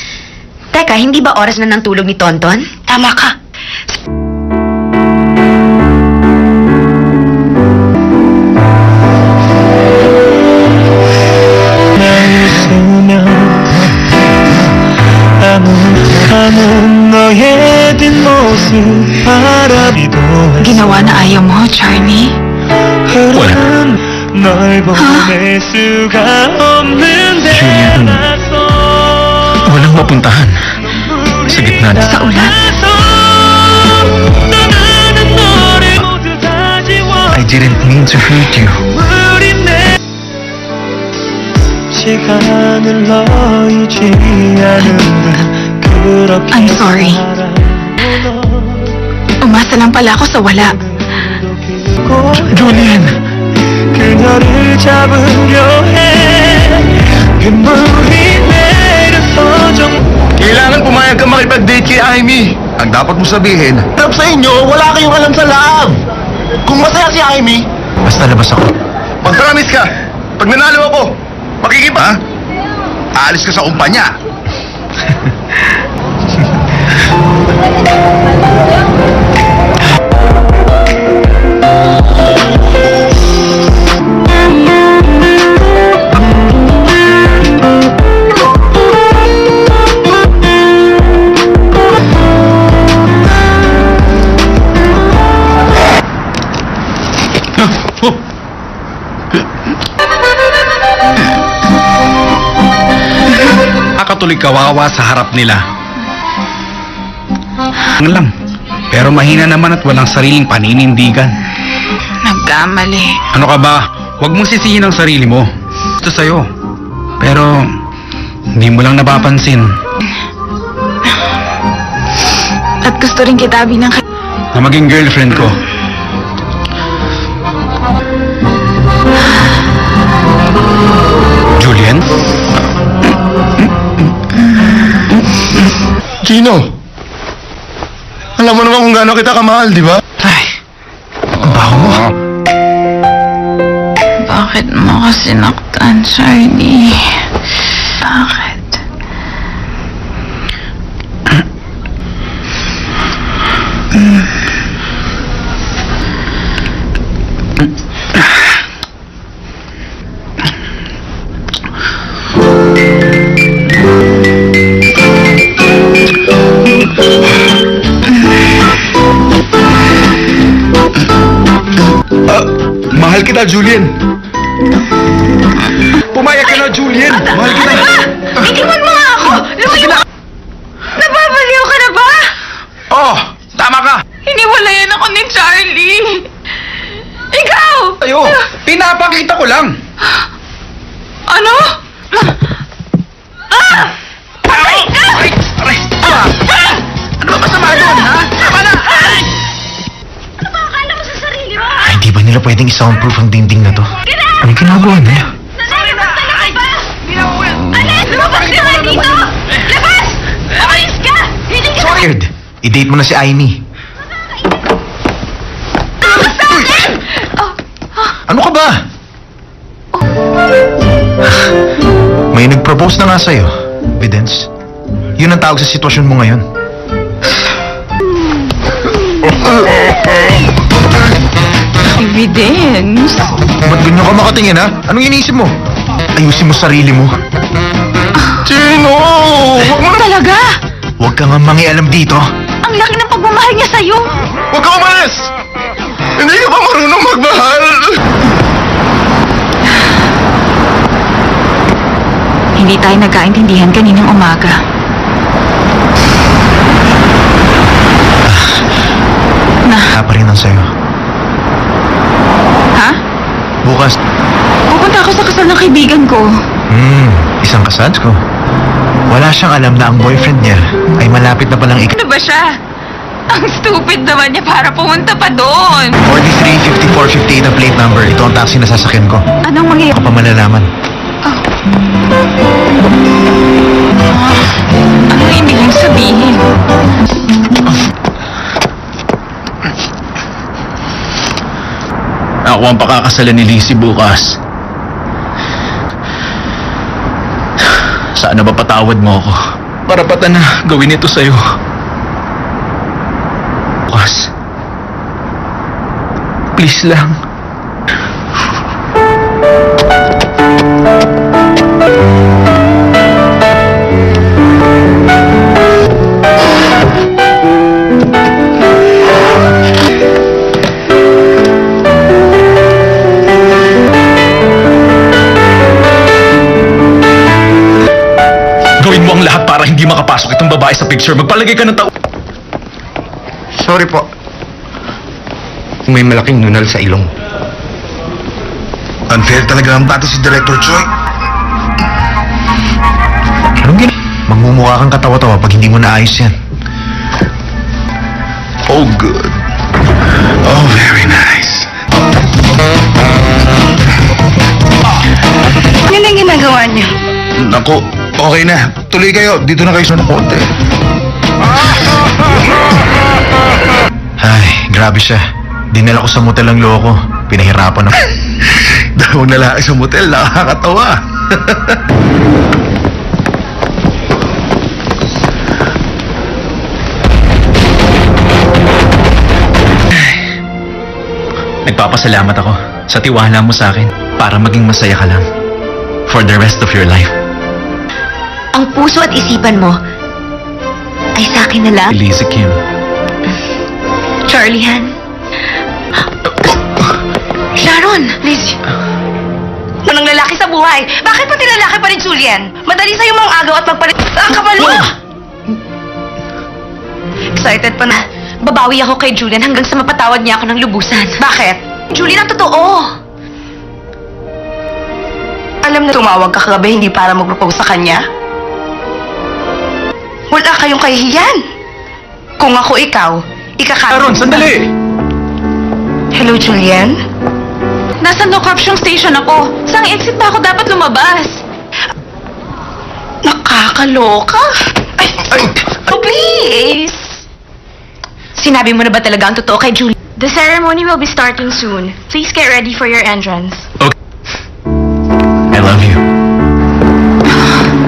Teka, hindi ba oras na ng tulog ni Tonton? Tama ka. 웃으면 아무런 너의 뒷모습 바라비도 Ginawa na ayaw mo, Charlie? 흐르는 널 보낼 수가 없는데 Julian. 나서 Walang mapuntahan. Sa gitna na. Sa ulan. 떠나는 너를 모두 다 지워 I didn't mean to hurt you. 우린 내 시간을 너이지 않은 그렇게 I'm sorry. Umasa lang pala ako sa wala. Julian 그녀를 잡으려 해 빗물이 내려서 좀 Kailangan pumayag ka makipag-date kay Amy. Ang dapat mo sabihin, Sarap sa inyo, wala kayong alam sa love. Kung masaya si Amy, Basta labas ako. mag-promise ka. Pag nanalo ako, ha? Aalis ka sa kumpanya. Nakatuloy kawawa sa harap nila. Ang lang. Pero mahina naman at walang sariling paninindigan. Nagkamali. Ano ka ba? Huwag mong sisihin ang sarili mo. Ito sa'yo. Pero hindi mo lang napapansin At gusto rin kita bilang na maging girlfriend ko. Julian? Gino, alam mo naman kung gaano kita kamahal, di ba? Ay, ang baho mo. Bakit mo kasi sinaktan, Charlie? Bakit? Mahal kita, Julian. Pumayag ka na, Julian. Mahal kita. Itiwan mo nga ako! Lumayo ka! Nababaliw ka na ba? Oh! Tama ka! Hiniwalayan ako ni Charlie! Ikaw! Ayo! Pinapakita ko lang! Ano? Aray! Aray! Aray! Ano ba masama doon, ha? Tama na! Ano ba akala mo sa sarili mo? Ay, di ba nila pwedeng i-soundproof ang dingding na to? Anong ginagawa nila? Nalilabas talaga ba? Alis! Lumabas ka nga dito! Labas! Umalis ka! Hindi ka Weird! I-date mo na si Amy. tapos sa akin! Ano ka ba? May nag-propose na nga sa'yo, Vidence. Yun ang tawag sa sitwasyon mo ngayon. Evidence? Ba't ganyan ka makatingin, ha? Anong iniisip mo? Ayusin mo sarili mo. Gino! Huwag mo na... Talaga? Huwag ka nga mangialam dito. Ang laki ng pagmamahal niya sa'yo! Huwag ka umalis! Hindi ka ba marunong magmahal? Hindi tayo nagkaintindihan kaninang umaga. Wala pa rin ang sa'yo. Ha? Bukas, Pupunta ako sa kasal ng kaibigan ko. isang kasal ko. Wala siyang alam na ang boyfriend niya ay malapit na palang Ano ba siya? Ang stupid naman niya para pumunta pa doon. 43-54-58 ang plate number. Ito ang taxi na sasakyan ko. Anong mangyayari? Ako pa malalaman. Anong ibig mong sabihin? Ako ang pakakasalan ni Lizzie bukas. Sana ba patawad mo ako? Parapatan na gawin ito sa'yo. Bukas. Please lang. Gawin mo ang lahat para hindi makapasok ipasok itong babae sa picture. Magpalagay ka ng tao. Sorry po. May malaking nunal sa ilong. Unfair talaga ang bata si Director Choi. Anong Magmumukha kang katawa-tawa pag hindi mo naayos yan. Oh, good. Oh, very nice. Ano ang ginagawa niyo? Naku, okay na. Tuloy kayo. Dito na kayo sa konti. Ay, grabe siya. Dinala ko sa motel ang loko. Pinahirapan ako. Dalawang lalaki sa motel. Nakakatawa. Nagpapasalamat ako sa tiwala mo sa akin para maging masaya ka lang for the rest of your life. Ang puso at isipan mo ay sa akin na lang. Elise Kim. Charlie Han. Sharon! Liz. Anong lalaki sa buhay? Bakit pati lalaki pa rin, Julian? Madali sa'yo mang agaw at magpalit. Ang kapal mo! Excited pa na. Babawi ako kay Julian hanggang sa mapatawad niya ako ng lubusan. Bakit? Julian, ang totoo! Alam na tumawag ka kagabi hindi para mag-propose sa kanya? Wala kayong kahihiyan. Kung ako ikaw, Sharon, sandali! Hello, Julian? Nasa no caption station ako. Saan exit ba ako dapat lumabas? Nakakaloka. Ay! Oh, please! Sinabi mo na ba talaga ang totoo kay Julian? The ceremony will be starting soon. Please get ready for your entrance. Okay. I love you.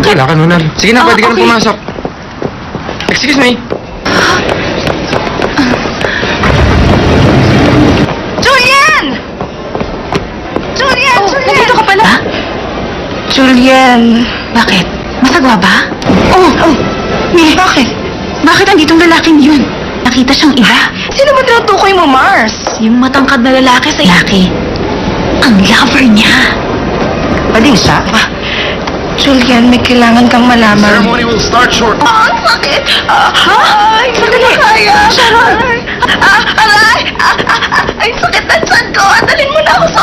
Wala ka nunal. Sige na, pwede ka na okay. pumasok. Excuse me. Julian! Julian! Oh, Julian! nandito ka pala? Julian! Bakit? Masagwa ba? Oh! Bakit? Bakit anditong lalaking yun? Nakita siyang iba. Sino ba tinutukoy mo, Mars? Yung matangkad na lalaki sa lalaki. Ang lover niya. Bading siya? Julian, may kailangan kang malaman. Ceremony will start short. Ang sakit! Ay, sandali! Kaya! Sharon! Aray! Ay, sakit na tiyan ko! Dalhin mo na ako sa...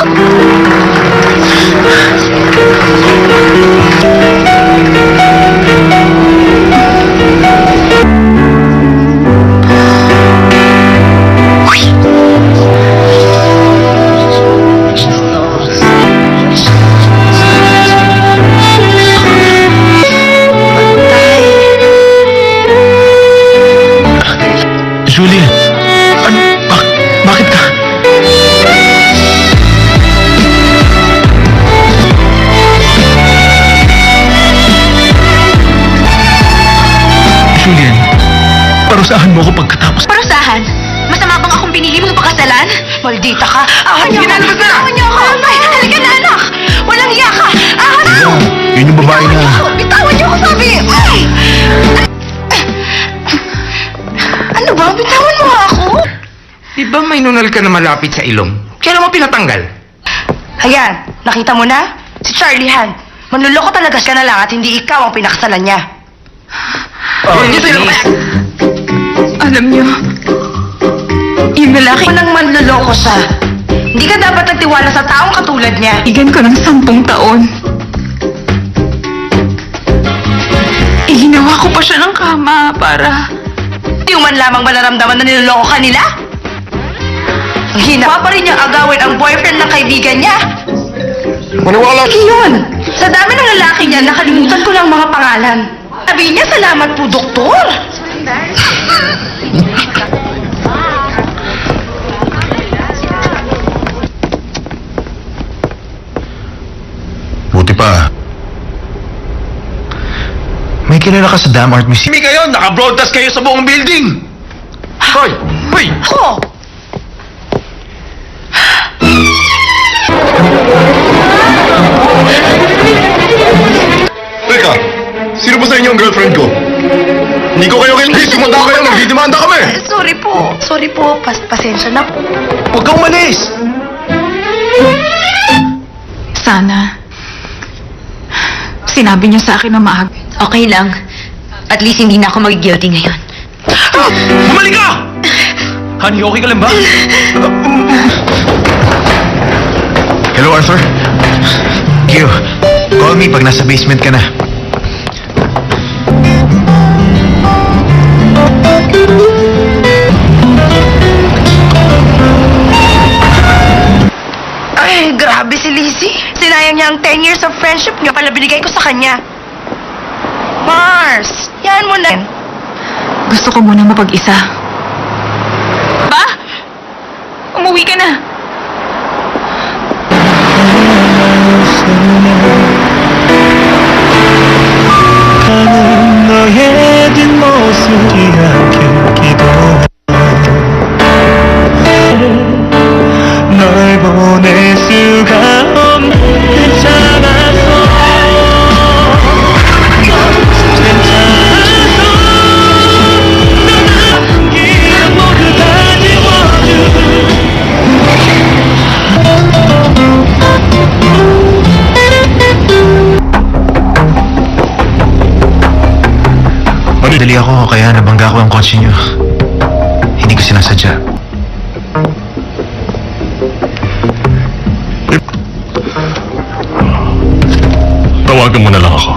Julian, bakit ka? Julian, parusahan mo ako pagkatapos. Parusahan? Masama bang akong pinili mong pakasalan? Maldita ka! Ahon niyo ako! Ahon niyo ako! Ay, halika na, anak! Walang iya ka! Ahon niyo! Yun yung babae na... Bitawan niyo ako, sabi! Ay! Ano ba? Bitawan mo ako! Di ba may nunal ka na malapit sa ilong? Kailan mo pinatanggal? Ayan, nakita mo na? Si Charlie Han. Manluloko talaga siya na lang at hindi ikaw ang pinakasalan niya. Alam niyo, yung lalaki Kung nang manluloko siya, hindi ka dapat nagtiwala sa taong katulad niya. igan ko ng 10 taon. Iginawa ko pa siya ng kama para... Hindi man lamang ba naramdaman na niloloko ka nila? Hinawa pa rin niyang agawin ang boyfriend ng kaibigan niya. Maniwala. Yun! Sa dami ng lalaki niya, nakalimutan ko lang mga pangalan. Sabi niya, salamat po, doktor! Buti pa. May kilala ka sa Dam Art Museum. Hindi kayo, naka-broadcast kayo sa buong building. Hoy! Hoy! Ako! Teka, sino ba sa inyo ang girlfriend ko? Hindi ko kayo kailangan. Sumanda kayo, nagdidemanda kami. Sorry po. Sorry po. Pasensya na po. Huwag kang umalis. Sana, sinabi niyo sa akin na maaga. Okay lang. At least hindi na ako mag-guilty ngayon. Bumalik ka! Honey, okay ka lang ba? Hello, Arthur. Q, call me pag nasa basement ka na. Ay, grabe si Lizzie. Sinayang niya ang 10 years of friendship niya pala binigay ko sa kanya. Mars, yan mo na. Gusto ko muna mapag-isa. Ba? Umuwi ka na. 가는 너의 뒷모습이 안길기도 널 보낼 수가 없는 괜찮았어 괜찮았어 너 남기는 모두 다 지워줘 Dali ako, kaya nabangga ko ang kotse niyo. Hindi ko sinasadya. Tawagan mo na lang ako.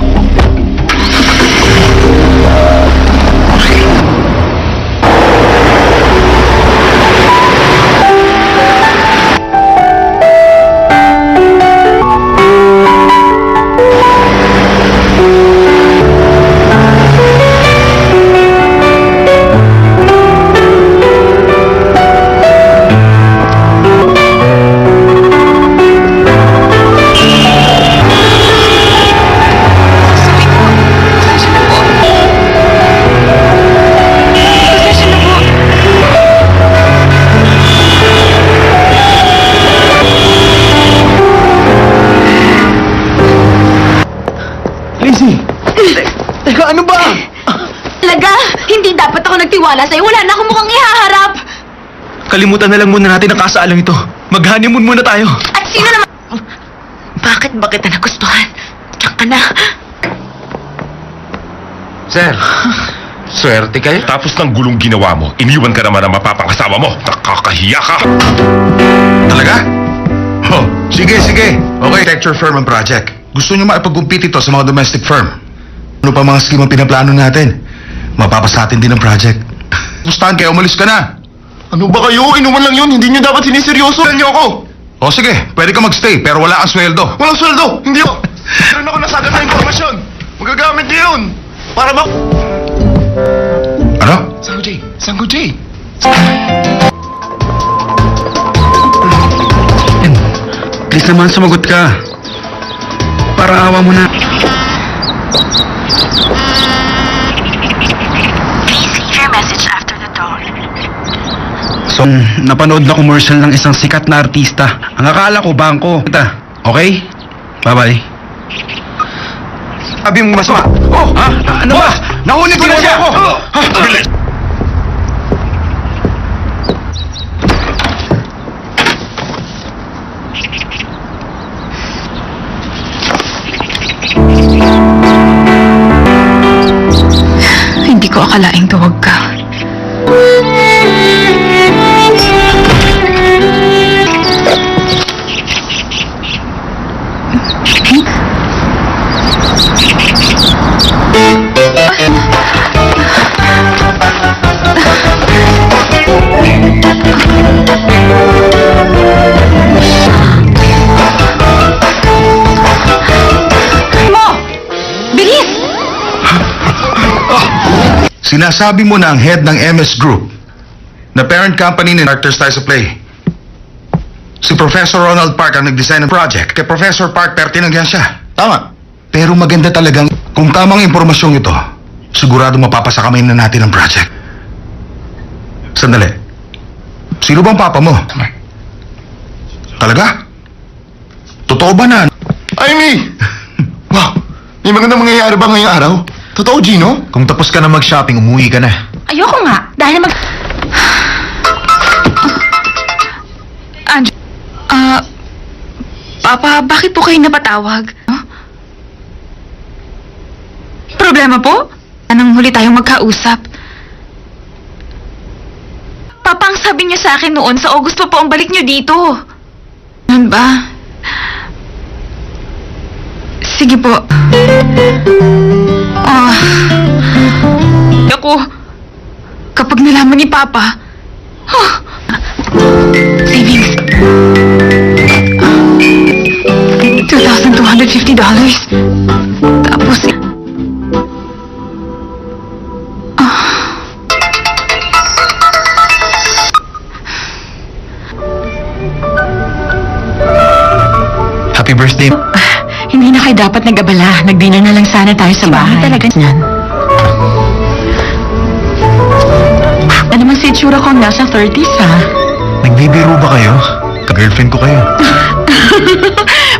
Laga, hindi dapat ako nagtiwala sa'yo. Wala na akong mukhang ihaharap. Kalimutan na lang muna natin ang kasaalang ito. Mag-honeymoon muna tayo. At sino naman... Bakit ba kita nagustuhan? Diyan ka na. Sir, swerte kayo. Tapos ng gulong ginawa mo, iniwan ka naman ang mapapangasawa mo. Nakakahiya ka! Talaga? Oh, sige. Okay, architecture firm ang project. Gusto nyo maipag-compete ito sa mga domestic firm. Ano pa mga scheme ang pinaplano natin? Mapapasa natin din ang project. Pustahan kaya umalis ka na. Ano ba kayo? Inuman lang yun. Hindi nyo dapat siniseryoso. Saan niyo ako? O sige, pwede ka magstay pero wala kang sweldo. Walang sweldo! Hindi ako! Meron ako nasagad na informasyon. Magagamit niyo yun. Para ba... Ano? Sango J. Please naman sumagot ka. Para awa mo na. Please leave your message after the tone. So, napanood na commercial ng isang sikat na artista. Ang akala ko, bangko. Okay? Bye-bye. Sabi mo masama. Oh! Ha? Ano ba? Nahuli ko na siya! Bilis! Hindi ko akalaing tuwag ka. Bilis! Sinasabi mo na ang head ng MS Group na parent company ng Director Stars of Play. Si Professor Ronald Park ang nag-design ng project. Kay Professor Park, pertinent yan siya. Tama. Pero maganda talagang, kung tamang impormasyong ito, sigurado mapapasakamay na natin ang project. Sandali. Sino bang papa mo? Talaga? Totoo ba na? Amy! Wow! May magandang mangyayari ba ngayong araw? Totoo, Gino? Kung tapos ka na mag-shopping, umuwi ka na. Ayoko nga. Dahil Papa, bakit po kayo napatawag? Huh? Problema po? Anong huli tayong magkausap? Papa, ang sabi niyo sa akin noon, sa August pa po ang balik niyo dito. Ano ba? Sige po. Ako, kapag nalaman ni Papa, savings. $2,250. Tapos, Happy birthday. Hindi na kayo dapat nag-abala. Nag-dinner na lang sana tayo sa bahay. Talaga yan. Ano man si itsura ko ang nasa 30s, ha? Nagbibiro ba kayo? Ka-girlfriend ko kayo.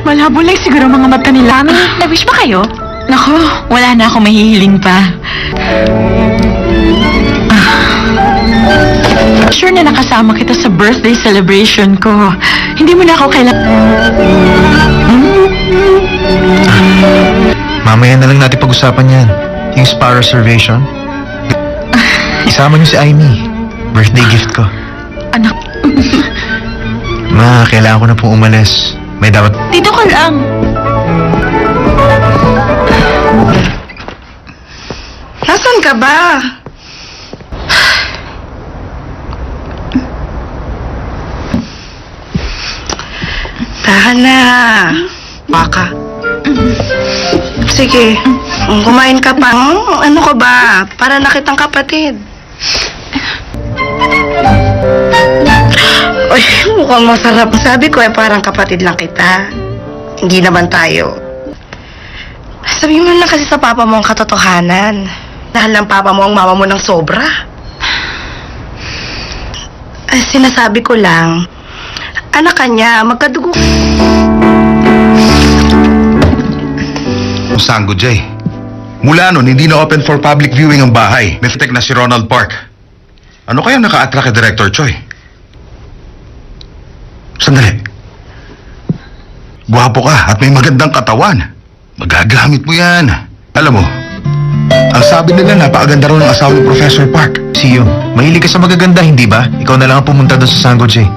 Malabo lang siguro mga mata nila. Na-wish ba kayo? Nako, wala na ako mahihiling pa. Sure na nakasama kita sa birthday celebration ko. Hindi mo na ako kailangan... Mamaya na lang natin pag-usapan yan. Yung spa reservation. Isama niyo si Aimee. Birthday gift ko. Anak, Ma, kailangan ko na pong umalis. May dapat... dito ka lang. Nasaan ka ba? Tahan na. Baka. Sige, kumain ka pa. Ano ka ba? Para na kitang kapatid. Uy, mukhang masarap. Sabi ko parang kapatid lang kita. Hindi naman tayo. Sabi mo lang kasi sa papa mo ang katotohanan. Dahil ang papa mo ang mama mo ng sobra. Ay, sinasabi ko lang, anak ka niya, magkadugo. Sanggo, Jay. Mula nun, hindi na open for public viewing ang bahay. May fitek na si Ronald Park. Ano kaya naka-attract kay Director Choi? Sandali. Gwapo ka at may magandang katawan. Magagamit mo yan. Alam mo, ang sabi nila napakaganda raw ng asawa ni Professor Park. Siyo, mahilig ka sa magaganda, hindi ba? Ikaw na lang ang pumunta doon sa Sanggo, Jay.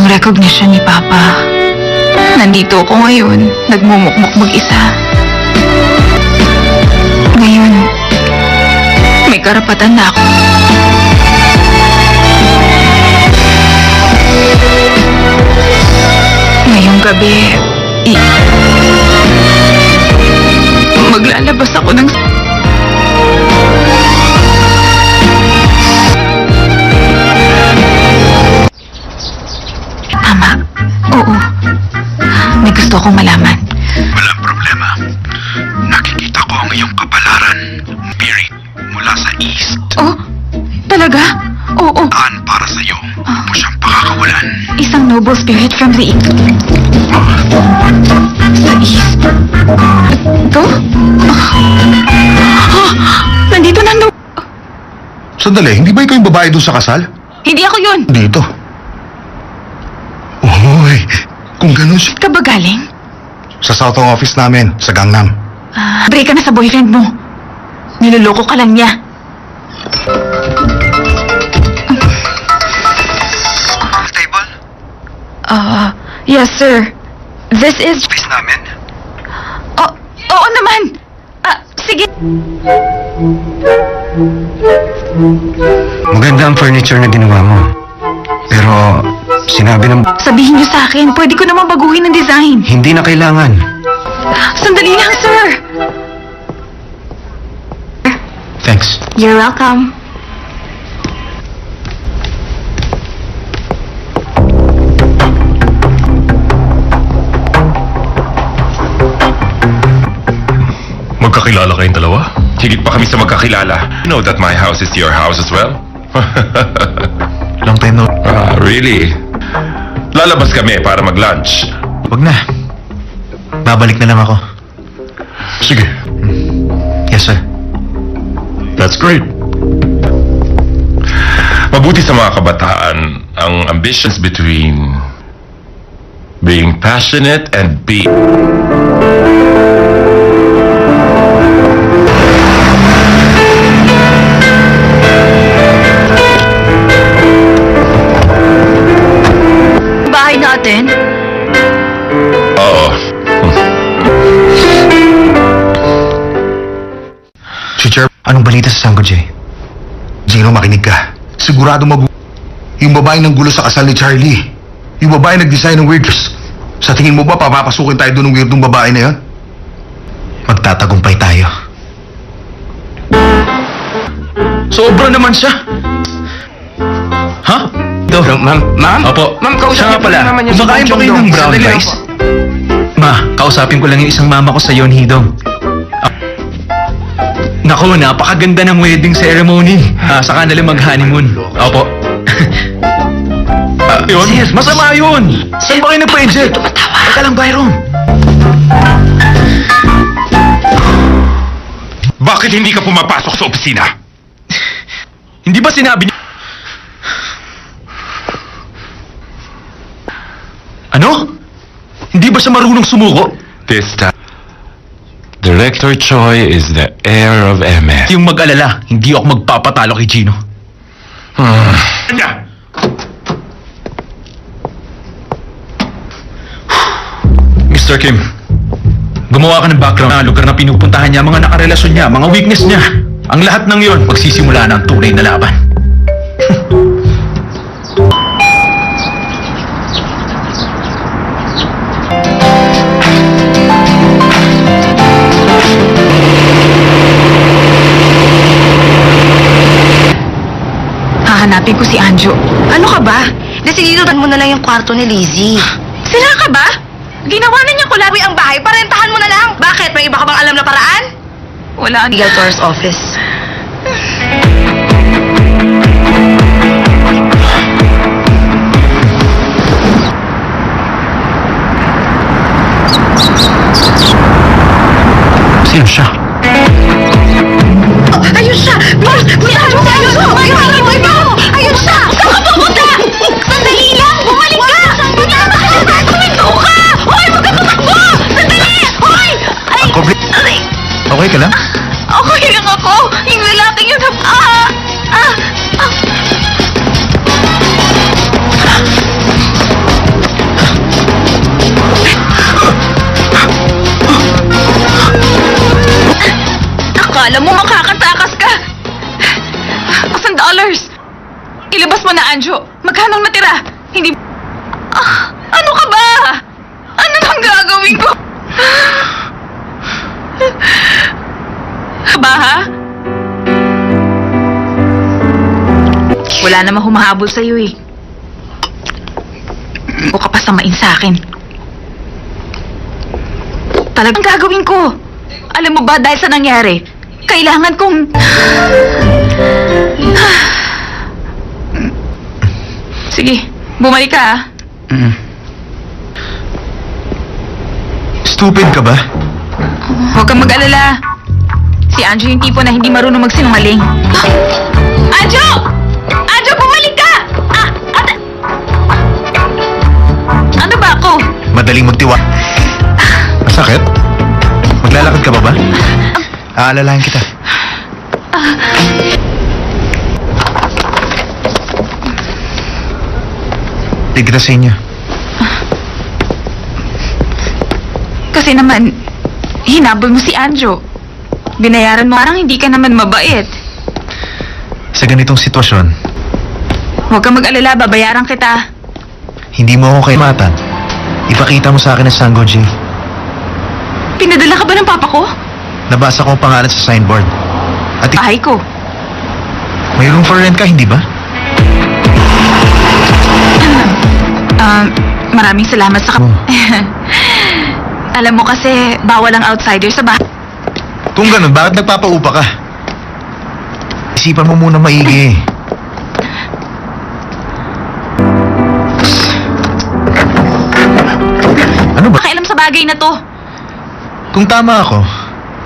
ang recognition ni Papa. Nandito ako ngayon, nagmumukmuk mag-isa. Ngayon, may karapatan na ako. Ngayong gabi, maglalabas ako ng... Tama. Oo. May gusto akong malaman. Walang problema. Nakikita ko ang iyong kapalaran. Spirit mula sa East. Oh, talaga? Oo. Aan para sa'yo. Huwag mo siyang pakakawalan. Isang noble spirit from the East. Sa East? Ito? Nandito na Sandali, hindi ba ikaw yung babae doon sa kasal? Hindi ako yun. Dito. Uy, kung ganun siya. Ka ba galing? Sa Southong office namin, sa Gangnam. Break ka na sa boyfriend mo. Niloloko ka lang niya. Table? Yes, sir. This is... Office namin? Oh, oo naman. Sige. Maganda ang furniture na ginawa mo. Pero, sinabi ng... Sabihin niyo sa akin, pwede ko naman baguhin ang design. Hindi na kailangan. Sandali lang, sir. Thanks. You're welcome. Magkakilala kayong dalawa? Higit pa kami sa magkakilala. You know that my house is your house as well? Long time no... Really? Lalabas kami para mag-lunch. Wag na. Babalik na lang ako. Sige. Yes, sir. That's great. Mabuti sa mga kabataan ang ambitions between being passionate and being... Bahay natin? Oo. Teacher, anong balita sa Sango J? Gino, makinig ka. Sigurado yung babae ng gulo sa kasal ni Charlie. Yung babae nag-design ng weirdness. Sa tingin mo ba papapasukin tayo doon ng weirdong babae na yon? Magtatagumpay tayo. Sobra naman siya. Ha? Ma'am? Opo. Ma'am, Siya nga pala. Kumakain ba kayo ng brown Sandali rice? Ma, kausapin ko lang yung isang mama ko sa Yonhidong. Naku, napakaganda ng wedding ceremony. Saka nila mag-honeymoon. Opo. Yun? Masama yun! Saan ba kayo nagpa-eject? Teka lang, Byron. Bakit hindi ka pumapasok sa opisina? Hindi ba sinabi niya... Ano? Hindi ba siya marunong sumuko? This time, Director Choi is the heir of MS. Yung mag-alala, hindi ako magpapatalo kay Gino. Kanya! Mr. Kim, gumawa ka ng background na lugar na pinupuntahan niya, mga nakarelasyon niya, mga weakness niya. Ang lahat ng yon, magsisimula na ang tunay na laban. Hahanapin ko si Anjo. Ano ka ba? Desididotan mo na lang yung kwarto ni Lizzie. Sila ka ba? Ginawa na niya kulabi Ang bahay, parentahan mo na lang. Bakit? May iba ka bang alam na paraan? Wala. Legal Tour's office. Sino siya? Ayun siya! Bilis! Puntahan mo tayo! Ayun siya! Saan ka pupunta? Sandali lang! Bumalik ka! Tuminto ka! Hoy! Huwag ka tumakbo! Sandali! Hoy! Ay! Aray! Okay ka lang? Okay lang ako. Yung lalaking yun. Akala mo makakatakas ka. $1,000. Ilabas mo na, Anjo. Magkano ang natira? Hindi... ano ka ba? Ano nang gagawin ko? Ba, ha? Wala namang humahabol sa'yo eh. O ka pa samain sa akin. Talagang gagawin ko. Alam mo ba dahil sa nangyari, kailangan kong... Sige, bumalik ka ah. Stupid ka ba? Huwag kang mag-alala. Si Anjo yung tipo na hindi marunong magsinungaling. Anjo! Anjo, bumalik ka! Ano ba ako? Madaling magtiwa. Masakit? Maglalakad ka pa ba? Aalalahan kita. Tigil kita sa inyo. Kasi naman, hinabol mo si Anjo. Binayaran mo, parang hindi ka naman mabait. Sa ganitong sitwasyon, Huwag kang mag-alala, babayaran kita. hindi mo ako kaimatan. Ipakita mo sa akin ang Sango J. Pinadala ka ba ng papa ko? Nabasa ko ang pangalan sa signboard. At Bahay ko. may room for rent ka, hindi ba? Maraming salamat sa... Oh. Alam mo kasi, bawal ang outsider sa bahay. Kung ganun, bakit nagpapaupa ka? Isipan mo muna maigi. Ano bagay na to. Kung tama ako,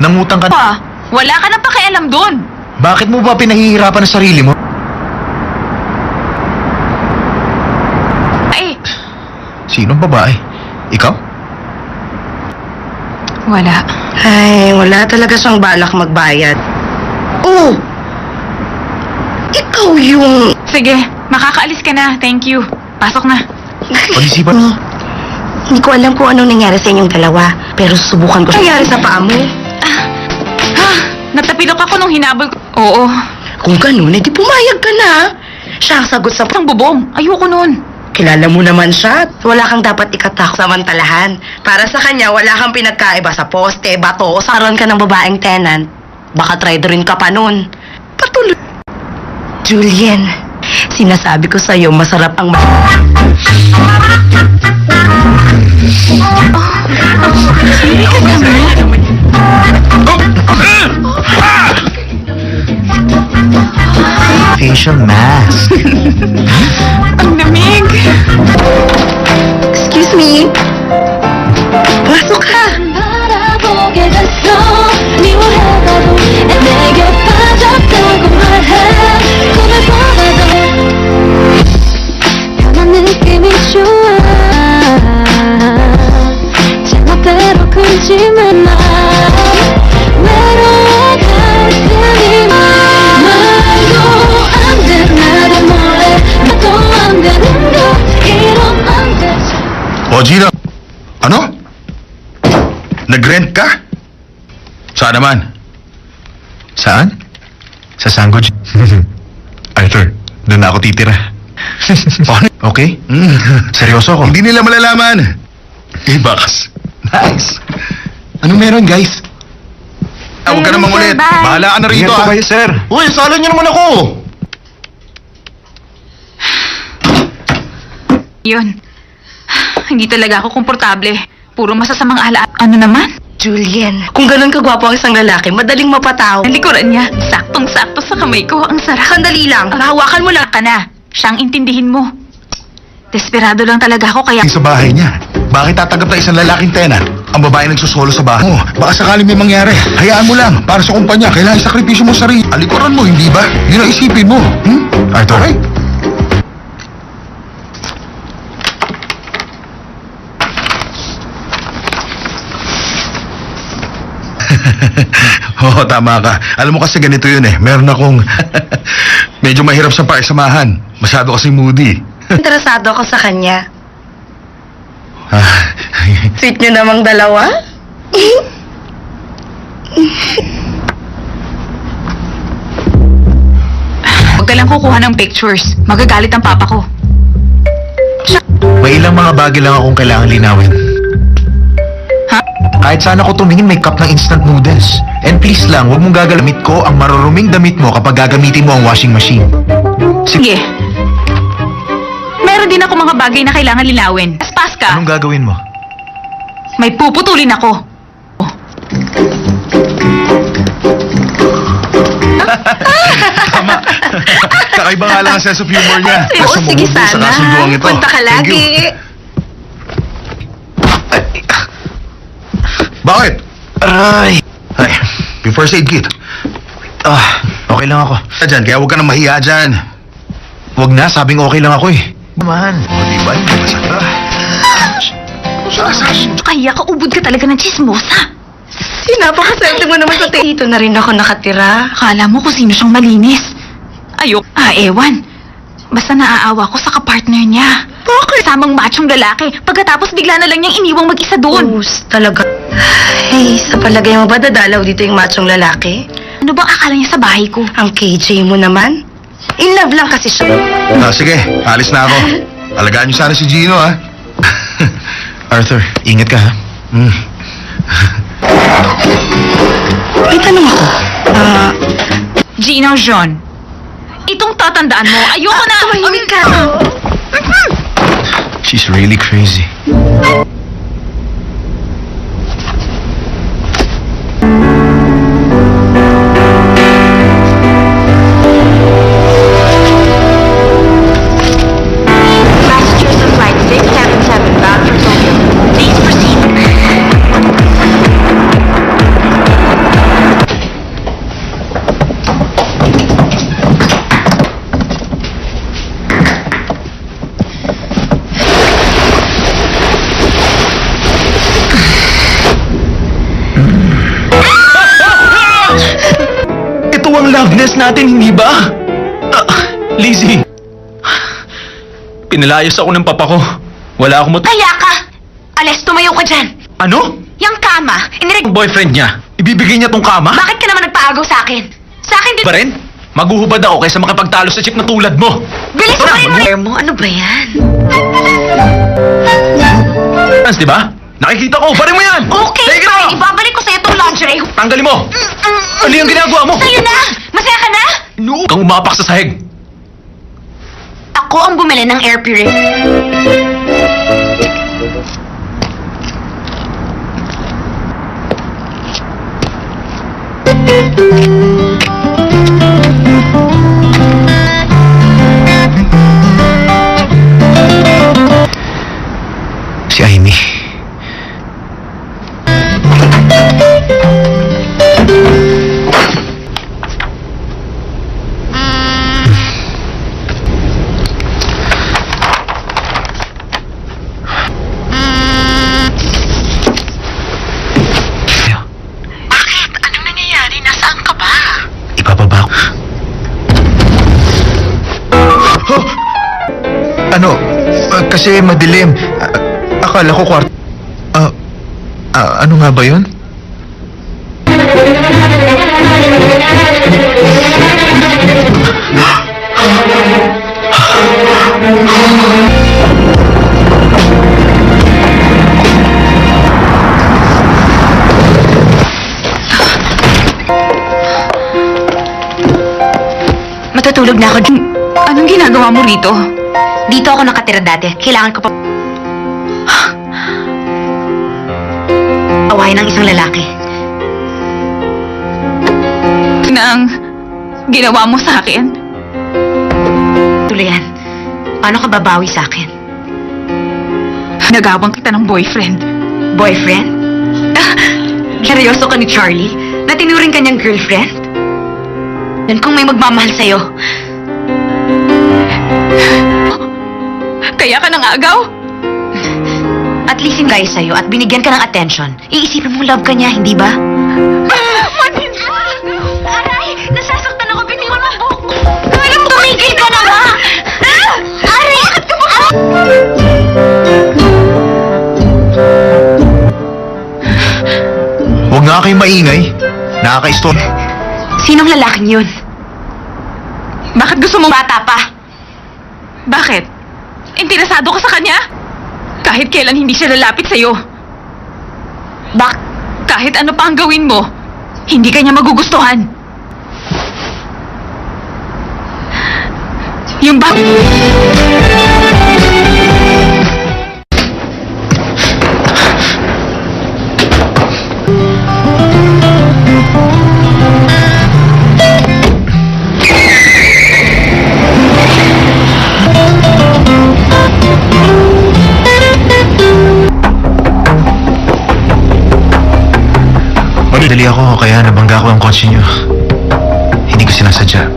nangutang ka Pa, wala ka nang pakialam doon. Bakit mo ba pinahihirapan ang sarili mo? Ay, Sinong babae? Ikaw? wala. Ay, wala talaga siyang balak magbayad. Oh! Ikaw yung... Sige, makakaalis ka na. Thank you. Pasok na. Pag-isipan mo. Hindi ko alam kung anong nangyari sa inyong dalawa, pero susubukan ko siya. Nangyari sa paa mo? Natapilok ako nung hinabol ko. Oo. Kung ganun, edi pumayag ka na. Siya ang sagot sa... Ang bubong. Ayoko nun. Kilala mo naman siya. Wala kang dapat ikatak samantalahan. Para sa kanya, wala kang pinagkaiba sa poste, bato, o saron ka ng babaeng tenant. Baka trader rin ka pa nun. Patuloy. Julian, sinasabi ko sa'yo, masarap ang... Facial mask. Ang lamig. Excuse me? Pasok ka. 바라보게 됐어 미워해봐도 내게 빠졌다고 말해 꿈을 꿔봐도 변한 느낌이 좋아 제멋대로 굴지만 마 외로워 가슴이 말도 안돼 나도 몰래 나도 안 되는 거 이러면 안 되지 O, Gino. Ano? Nag-rent ka? Saan naman? Saan? Sa Sango. Arthur, doon na ako titira. Okay? Seryoso ako. Hindi nila malalaman. Eh, bakas. Nice. Ano meron, guys? Huwag ka namang ulit. Bye. Bahala ka na rito, Ingat po ah. kayo, sir. Uy, sala niyo naman ako. Yun. Hindi talaga ako komportable. Puro masasamang alaala. Ano naman? Julian, kung ganun kagwapo ang isang lalaki, madaling mapataw. Ang likuran niya. Saktong-sakto sa kamay ko. Ang sarap. Sandali lang, hawakan mo lang. Ka na. Siyang intindihin mo. Desperado lang talaga ako kaya... Sa bahay niya. Bakit tatanggap na isang lalaking tenant? Ang babae nagsusolo sa bahay. Oh, baka sakaling may mangyari. Hayaan mo lang. Para sa kumpanya, kailangan sakripisyo mo sa sarili. Alikuran mo, hindi ba? Yun ang isipin mo. Arthur. Okay? Oo, tama ka. Alam mo kasi ganito yun eh. Meron akong... medyo mahirap sa pakisamahan. Masyado kasi moody. Interesado ako sa kanya. Ah, Sweet nyo namang dalawa? Huwag ka lang kukuha ng pictures. Magagalit ang papa ko. May ilang mga bagay lang akong kailangan linawin. Ha? Kahit saan ako tumingin, may cup ng instant noodles. And please lang, huwag mong gagalamit ko ang maruruming damit mo kapag gagamitin mo ang washing machine. Sige. Meron din ako mga bagay na kailangan linawin. Paspas ka. Anong gagawin mo? May puputulin ako. tama. Kakaiba nga lang ang sense of humor niya. Oo, Kaso sige mabubuo sa sana. kasunduang ito. Punta ka Thank lagi. you. Bakit? Aray! Ay, may first aid kit. Okay lang ako. Dyan, kaya huwag ka nang mahiya dyan. Huwag na, sabing okay lang ako eh. Naman. O, diba? Hindi masakta. Kaya ka, ubod ka talaga ng chismosa. Napakaswerte mo naman sa dito na rin ako nakatira. Akala mo kung sino siyang malinis. Ayok. Ewan. Basta naaawa ko sa kapartner niya. Bakit? Samang machong lalaki. Pagkatapos bigla na lang niyang iniwang mag-isa doon. Talaga. Ay, sa palagay mo ba dadalaw dito yung machong lalaki? Ano bang akala niya sa bahay ko? Ang KJ mo naman? In love lang kasi siya. Sige, alis na ako. Alagaan niyo sana si Gino, ha? Arthur, ingat ka ha. May tanong ako. Gino John. Itong tatandaan mo, ayoko na! Tumahimik ka. She's really crazy. Passengers of flight 677 bound for Tokyo. Please proceed. Totoo ang loveness natin, hindi ba? Lizzie. Pinalayas ako ng papa ko. Wala akong Kaya ka! Ales, tumayo ka dyan! Ano? Yang kama, Ang boyfriend niya, ibibigay niya tong kama? Bakit ka naman nagpaagaw sa akin? Sa akin din... Ba rin? Maguhubad ako kaysa makapagtalo sa chick na tulad mo. Bilis mo rin mo! Ano ba yan? Di ba? Nakikita ko, barin mo yan! Okay, Take it off! ibabalik ko sa'yo itong lingerie. Tanggalin mo! Ano yung ginagawa mo? Sa'yo na! Masaya ka na? No! Kang umapak sa sahig. Ako ang bumili ng air purifier. Si Amy. Bakit? Anong nangyayari? Nasaan ka ba? Ibababa ko. Ano? Kasi madilim. Akala ko kwarto. Ano nga ba yun? Matutulog na ako. Anong ginagawa mo rito? Dito ako nakatira dati. Kailangan ko pa... awayan ng isang lalaki. Nang ginawa mo sa akin? Tuluyan, paano ka babawi sa akin? Nagawang kita ng boyfriend. Boyfriend? Seryoso ka ni Charlie? Na tinuring ka niyang girlfriend? Yan kung may magmamahal sa'yo. Kaya ka nangagaw? At least yung guy sa'yo at binigyan ka ng attention. Iisipin mong love ka niya, hindi ba? Aray! Nasasaktan ako. Biniwan ang buhok ko. Tumigil ka na ba? Aray! Bakit ka ba? Huwag nga kayong maingay. Nakaka-istorbo. Sinong lalaking yun? Bakit gusto mong bata pa? Bakit? Interesado ka sa kanya? Kahit kailan hindi siya lalapit sa'yo. Kahit ano pa ang gawin mo, hindi ka niya magugustuhan. Yung ba... Dali ako, kaya nabangga ko ang kotse niyo. Hindi ko sinasadya.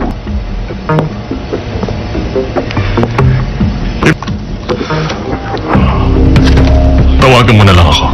Tawagan mo na lang ako.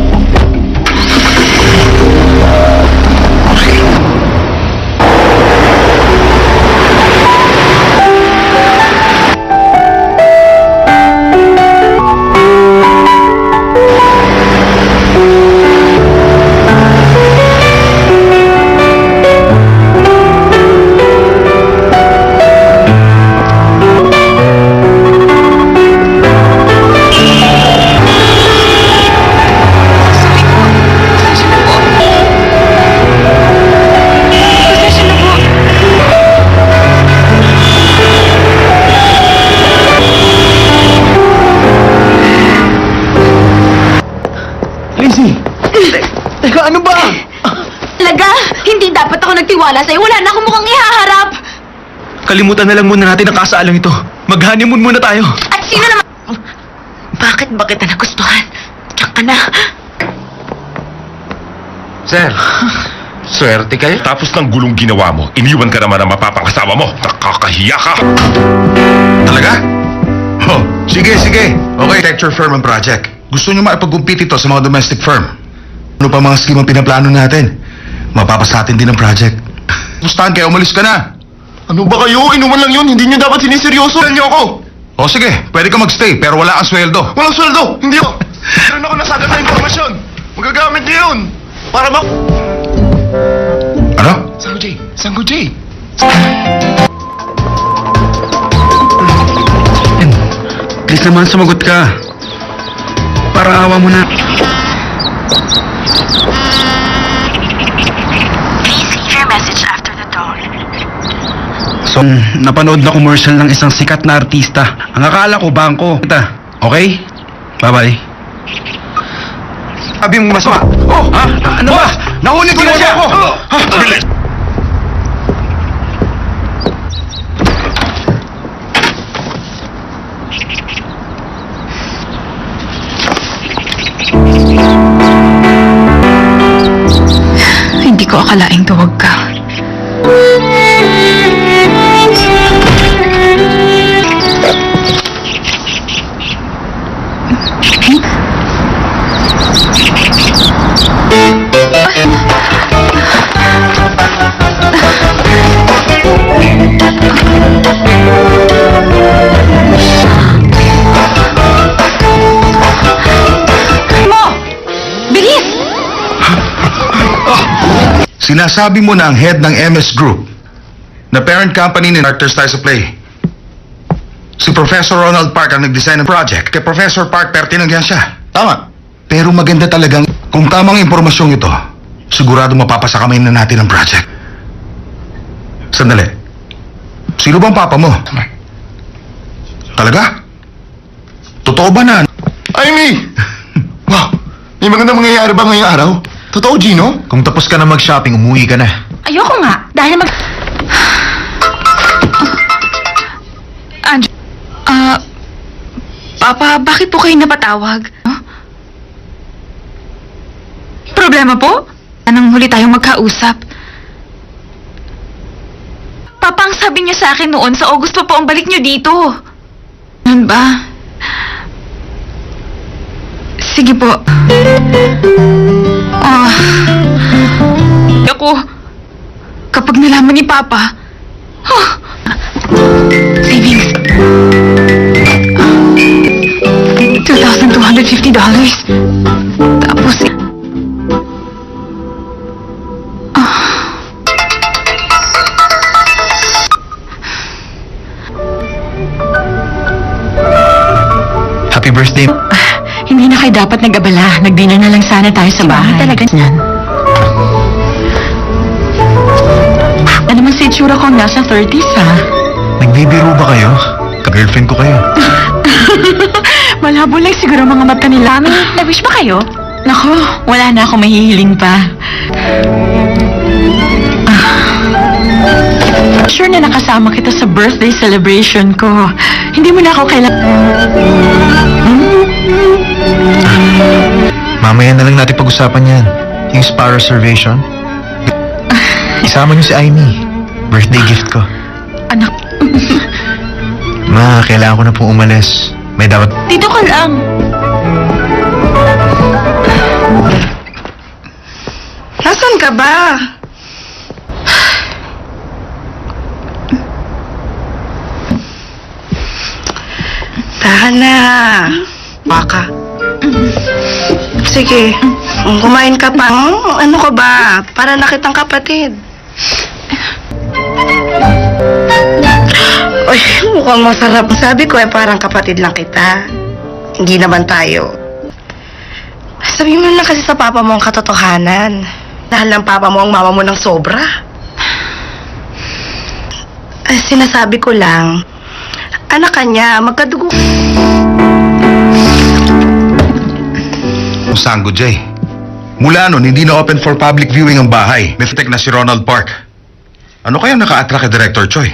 Teka, ano ba? Talaga, hindi dapat ako nagtiwala sa'yo. Wala na akong mukhang ihaharap. Kalimutan na lang muna natin ang kasaalang ito. Mag-honeymoon muna tayo. At sino naman... Bakit ba kita nagustuhan? Diyan ka na. Sir, swerte kayo. Tapos ng gulong ginawa mo, iniwan ka naman ang mapapangasawa mo. Nakakahiya ka! Talaga? Oh, sige. Okay, architecture firm ang project. Gusto nyo maipag-compete ito sa mga domestic firm. Ano pa mga scheme ang pinaplano natin? Mapapasatin din ang project. pustahan kaya umalis ka na. Ano ba kayo? Inuman lang yun. Hindi nyo dapat siniseryoso. Saan nyo ako? O sige, pwede ka magstay pero wala kang sweldo. Walang sweldo. Hindi ako. Meron ako nasagat na impormasyon. Magagamit niyo yun. Para ba... Ano? Sango J. Sango J. Please naman sumagot ka. Para awa mo na. Please leave your message after the tone. So, napanood na commercial ng isang sikat na artista. Ang akala ko, bangko. Okay? Bye-bye. Sabi mong masama. Oh! Ha? Ano ba? Nahuli ko na siya! Bilis! Hindi ko akalaing tuwag ka. Mo! Bilis! Sinasabi mo na ang head ng MS Group, na parent company ni Arthur Style sa Play. Si Professor Ronald Park ang nag-design ng project. Kay Professor Park, pertinagyan siya. Tama. Pero maganda talagang, kung tamang impormasyong ito, sigurado mapapasa kamay na natin ang project. Sandali. Sino bang papa mo? Talaga? Totoo ba na? Amy! Wow! May magandang mangyayari ba ngayong araw? Totoo, Gino? Kung tapos ka na mag-shopping, umuwi ka na. Ayoko nga. Dahil Andrew, Papa, bakit po kayo napatawag? Huh? Problema po? Anong huli tayong magkausap? Papa, ang sabi niya sa akin noon, sa August pa po ang balik niyo dito. Ano ba? Sige po. Ako, kapag nalaman ni Papa, savings. $2,250. Tapos, Happy birthday. Hindi na kayo dapat nag-abala. Nag-dinner na lang sana tayo sa bahay. talaga niyan. Ano naman sa itsura ko nasa 30s, ha? Nagbibiro ba kayo? Ka-girlfriend ko kayo. Malabo lang siguro mga mata nila. na-wish ba kayo? Nako, wala na ako mahihiling pa. Sure na nakasama kita sa birthday celebration ko. Hindi mo na ako Mamaya na lang natin pag-usapan yan. Yung spa reservation. Isama niyo si Amy. Birthday gift ko. Anak, Ma, kailangan ko na pong umalis. May dapat... dito ka lang. Nasaan ka ba? Tahan na. Baka. Sige, kumain ka pa. Ano ka ba? Para na kitang kapatid. Uy, mukhang masarap. Sabi ko parang kapatid lang kita. Hindi naman tayo. Sabi mo lang kasi sa papa mo ang katotohanan. Dahil ng papa mo ang mama mo ng sobra. Ay, sinasabi ko lang, anak ka niya, magkadugo. Sango J. Mula nun, hindi na open for public viewing ang bahay. May fitek na si Ronald Park. Ano kaya naka-attract kay Director Choi?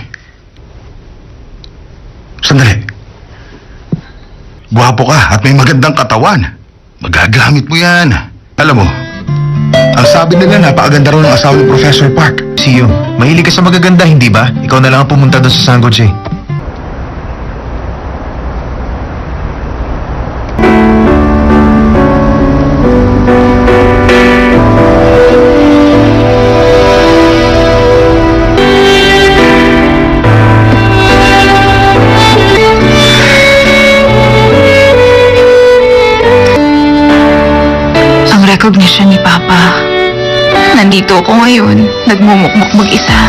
Sandali. Gwapo ka at may magandang katawan. Magagamit mo yan. Alam mo, ang sabi nila napakaganda raw ng asawa ni Professor Park. Siyo, mahilig ka sa magaganda, hindi ba? Ikaw na lang ang pumunta doon sa Sango J. recognition ni Papa. Nandito ako ngayon, nagmumukmuk mag-isa.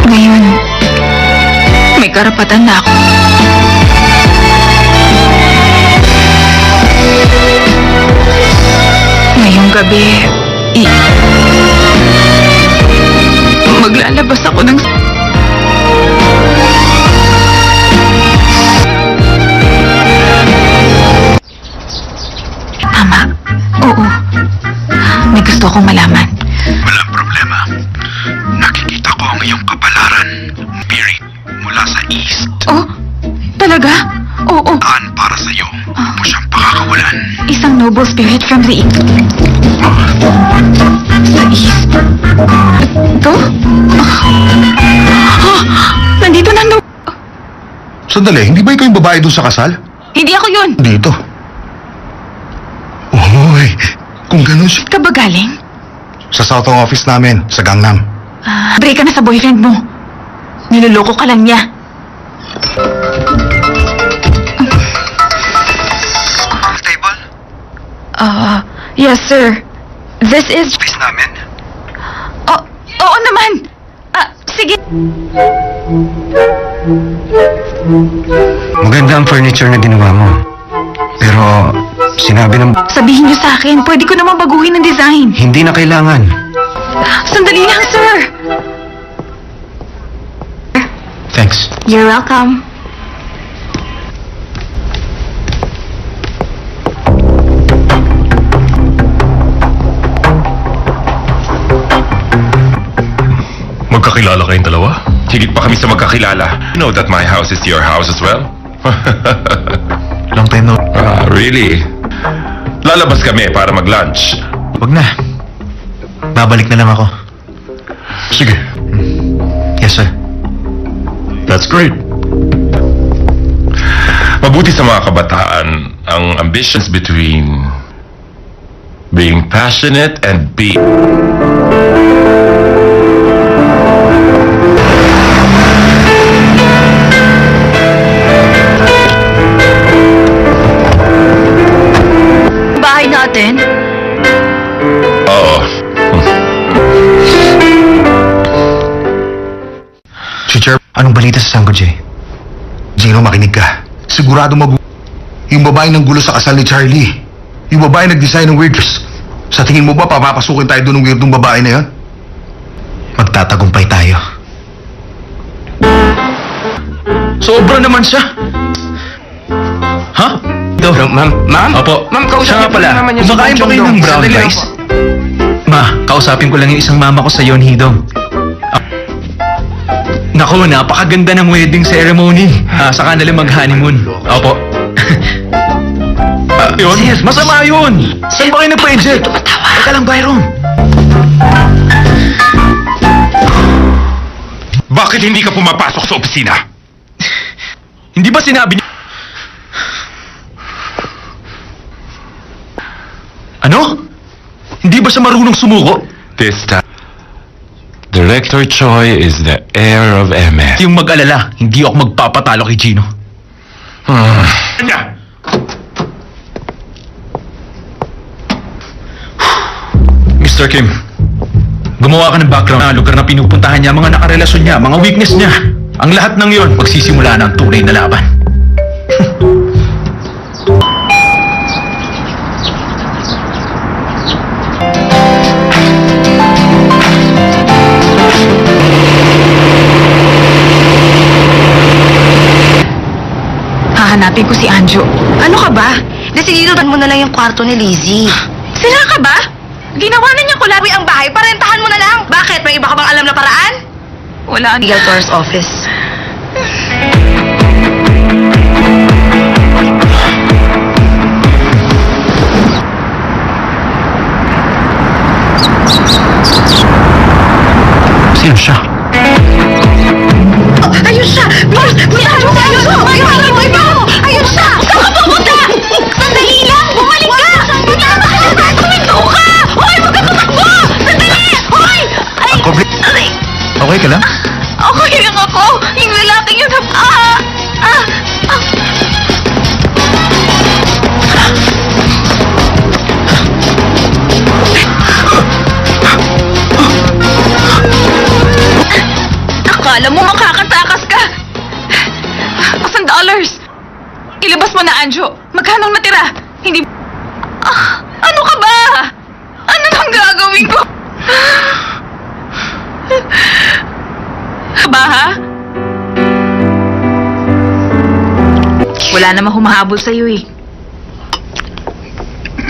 Ngayon, may karapatan na ako. Ngayong gabi, maglalabas ako ng... Tama. Oo. May gusto akong malaman. Walang problema. Nakikita ko ang iyong kapalaran. Spirit mula sa east. Oh? Talaga? Oo. Aan para sa iyo. Mo siyang pakakawalan. Isang noble spirit from the east. Sa east? Ito? Nandito na Sandali, hindi ba ikaw yung babae doon sa kasal? Hindi ako yun. Dito. Uy, kung ganun siya. Ka ba galing? Sa Southong office namin, sa Gangnam. Break ka na sa boyfriend mo. Niloloko ka lang niya. Table? Yes, sir. This is... Office namin? Oh, oo naman. Sige. Maganda ang furniture na ginawa mo. Pero sinabi ng... Sabihin niyo sa akin, pwede ko naman baguhin ang design. Hindi na kailangan. Sandali lang, sir. Thanks. You're welcome. Magkakilala kayong dalawa? Higit pa kami sa magkakilala. You know that my house is your house as well? Long time no. Really? Lalabas kami para mag-lunch. Wag na. Babalik na lang ako. Sige. Yes, sir. That's great. Mabuti sa mga kabataan ang ambitions between being passionate and being... Bahay natin? Oo. Teacher, anong balita sa Sangko J? Gino, makinig ka. Sigurado yung babae ng gulo sa kasal ni Charlie. Yung babae nag-design ng weirdness. Sa tingin mo ba papapasukin tayo doon ng weirdong babae na yan? Magtatagumpay tayo. Sobra naman siya. Ha? Ito. Ma'am? Opo. Ma'am, Siya nga kausapin pala. ko naman yung Kumakain si ba kayo Bong ng Chong brown Dong. rice? Ma, kausapin ko lang yung isang mama ko sa Yonhidong. Naku, napakaganda ng wedding ceremony. Saka nila mag-honeymoon. Opo. Yun? Masama yun! Saan ba kayo nagpa-eject? Teka lang, Byron. Bakit hindi ka pumapasok sa opisina? Hindi ba sinabi niyo... Ano? Hindi ba siya marunong sumuko? This time, Director Choi is the heir of MS. Yung mag-alala, hindi ako magpapatalo kay Gino. Mr. Kim, gumawa ka ng background na lugar na pinupuntahan niya, mga nakarelasyon niya, mga weakness niya. Ang lahat ng yon, pagsisimula ng tunay na laban. Hahanapin ko si Anjo. Ano ka ba? Desididohan mo na lang yung kwarto ni Lizzie. Sila ka ba? Ginawa na niya Uwi ang bahay, parentahan mo na lang. Bakit? May iba ka bang alam na paraan? Wala. Legal Tour's office. Sino siya? Ayun siya! Bilis! Bilis! Ayun siya! Saan ka pupunta? Sandali lang! Bumalik ka! Tama ka na! Tuminto ka! Hoy! Huwag ka tumakbo! Sandali! Hoy! Ay! Aray! Okay ka lang? Okay lang ako. Yung lalaking yun. mo na, Anjo. Magkano ang natira? Hindi... ano ka ba? Ano nang gagawin ko? Ba, ha? Wala namang humahabol sa'yo eh.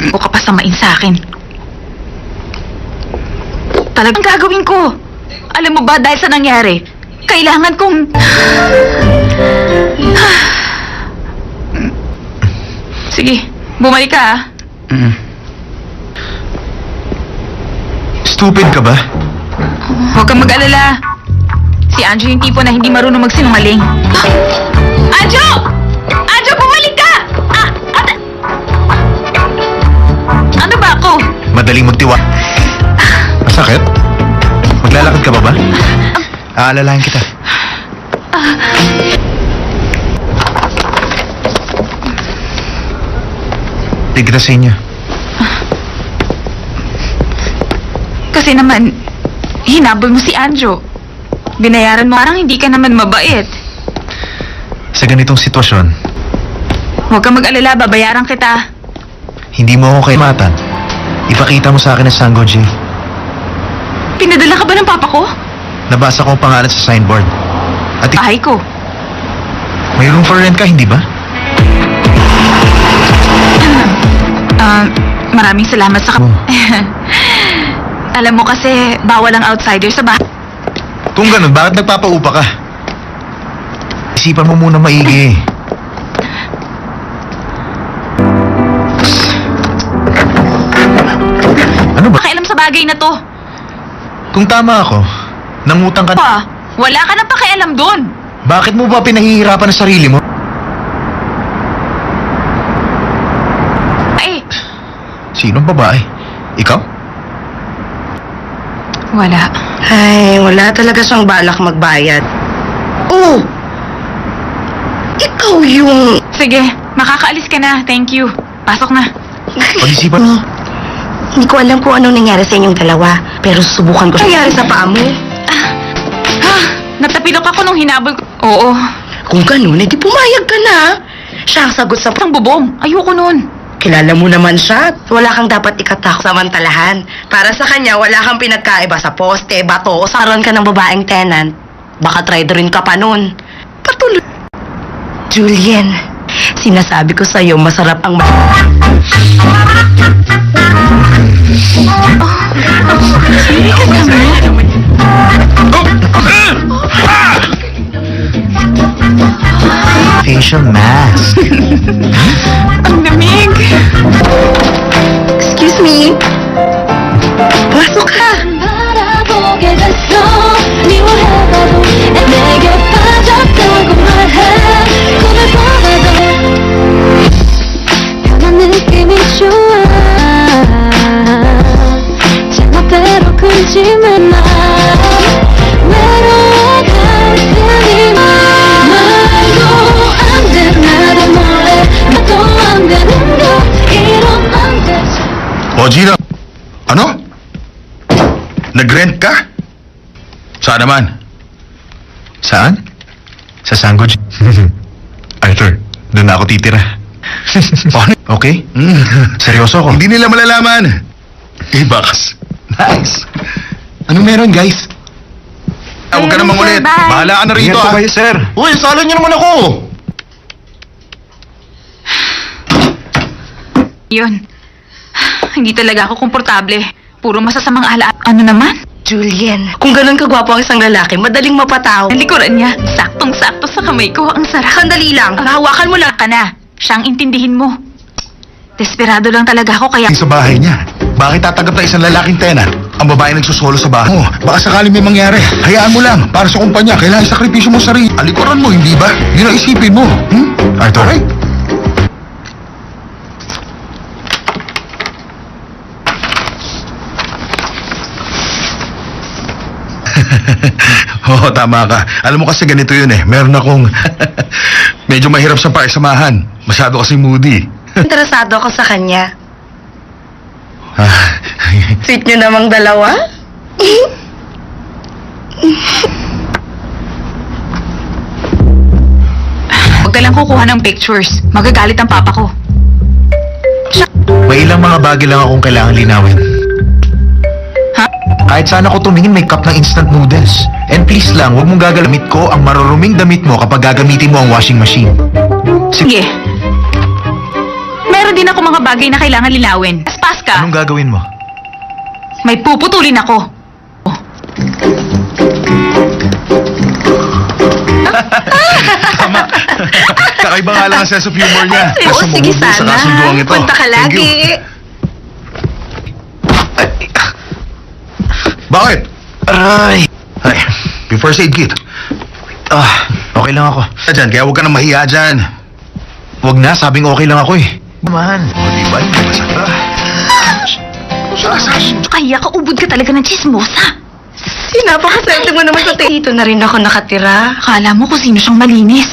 O ka pa samain sa akin. Talagang gagawin ko. Alam mo ba dahil sa nangyari, kailangan kong... Sige, bumalik ka ah. Stupid ka ba? Huwag kang mag-alala. Si Anjo yung tipo na hindi marunong magsinungaling. Anjo! Anjo, bumalik ka! Ano ba ako? Madaling magtiwa. Masakit? Maglalakad ka pa ba? Aalalahan kita. Tigil kita sa inyo. Kasi naman, hinabol mo si Anjo. Binayaran mo, parang hindi ka naman mabait. Sa ganitong sitwasyon, Huwag kang mag-alala, babayaran kita. hindi mo ako kaimatan. Ipakita mo sa akin ang Sango J. Pinadala ka ba ng papa ko? Nabasa ko ang pangalan sa signboard. At Bahay ko. may room for rent ka, hindi ba? Maraming salamat sa... Oh. Alam mo kasi, bawal ang outsider sa bahay. Kung ganun, bakit nagpapaupa ka? Isipan mo muna maigi. Ano ba? Pakialam sa bagay na to. Kung tama ako, nangutang ka... Pa, wala ka nang pakialam doon. Bakit mo ba pinahihirapan ang sarili mo? Ay, Sinong babae? Ikaw? wala. Ay, wala talaga siyang balak magbayad. Oh! Ikaw yung... Sige, makakaalis ka na. Thank you. Pasok na. Pag-isipan mo. Hindi ko alam kung anong nangyari sa inyong dalawa, pero susubukan ko siya. Nangyari sa paa mo? Natapilok ako nung hinabol ko. Oo. Kung ganun, edi pumayag ka na. Siya ang sagot sa... Ang bubong. Ayoko nun. Kilala mo naman siya. Wala kang dapat ikatakot samantalahan. Para sa kanya, wala kang pinagkaiba sa poste, bato, o saron ka ng babaeng tenant. Baka trader rin ka pa nun. Patuloy. Julian, sinasabi ko sa'yo, masarap ang... Facial mask. Ang lamig. Excuse me. Pasok ka. 바라보게 됐어 미워해봐도 내게 빠졌다고 말해 꿈을 꿔봐도 변한 느낌이 좋아 제멋대로 굴지만 마 외로워갈 테니 말도 안돼 나도 몰래 말도 안 되는 거 이러면 안 되지 O, Gina. Ano? Nag-rent ka? Saan naman? Saan? Sa Sango J. Arthur, doon na ako titira. Okay? Seryoso ako. Hindi nila malalaman. Bakas. Nice. Ano meron, guys? Huwag ka namang ulit. Bye. Bahala ka na rito, Ingat po ah. kayo, sir. Uy, sala niyo naman ako. Yun. Hindi talaga ako komportable. Puro masasamang ala. Ano naman? Julian, kung ganun kagwapo ang isang lalaki, madaling mapatao. Ang likuran niya, saktong-sakto sa kamay ko. Ang sarap. Sandali lang, hawakan mo lang. Ka na. Siyang intindihin mo. Desperado lang talaga ako kaya... Sa bahay niya. Bakit tatanggap na isang lalaking tenant? Ang babae nagsusolo sa bahay. Oh, baka sakaling may mangyari. Hayaan mo lang. Para sa kumpanya, kailangan sakripisyo mo sarili. Alikuran mo, hindi ba? Yun ang isipin mo. Arthur. Okay? Oo, tama ka. Alam mo kasi ganito yun eh. Meron akong... medyo mahirap sa pakisamahan. Masyado kasi moody. Interesado ako sa kanya. Sweet nyo namang dalawa? Huwag ka lang nang kukuha ng pictures. Magagalit ang papa ko. May ilang mga bagay lang akong kailangan linawin. Ha? Kahit saan ako tumingin, may cup ng instant noodles. And please lang, huwag mong gagalamit ko ang maruruming damit mo kapag gagamitin mo ang washing machine. Sige. Meron din ako mga bagay na kailangan linawin. Paspas ka. Anong gagawin mo? May puputulin ako. Tama. Kakaiba nga lang ang sense of humor niya. Oo, Kaso sige mabubuo sa sana. kasunduang ito. Punta ka Thank lagi. you. Bakit? Aray! Ay, before aid kit. Okay lang ako. Dyan, kaya huwag ka nang mahiya dyan. Huwag na, sabing okay lang ako eh. Man, O, di ba? Hindi masaka. Kaya ka, ubod ka talaga ng chismosa. Napakaswerte mo naman sa dito na rin ako nakatira. Akala mo kung sino siyang malinis.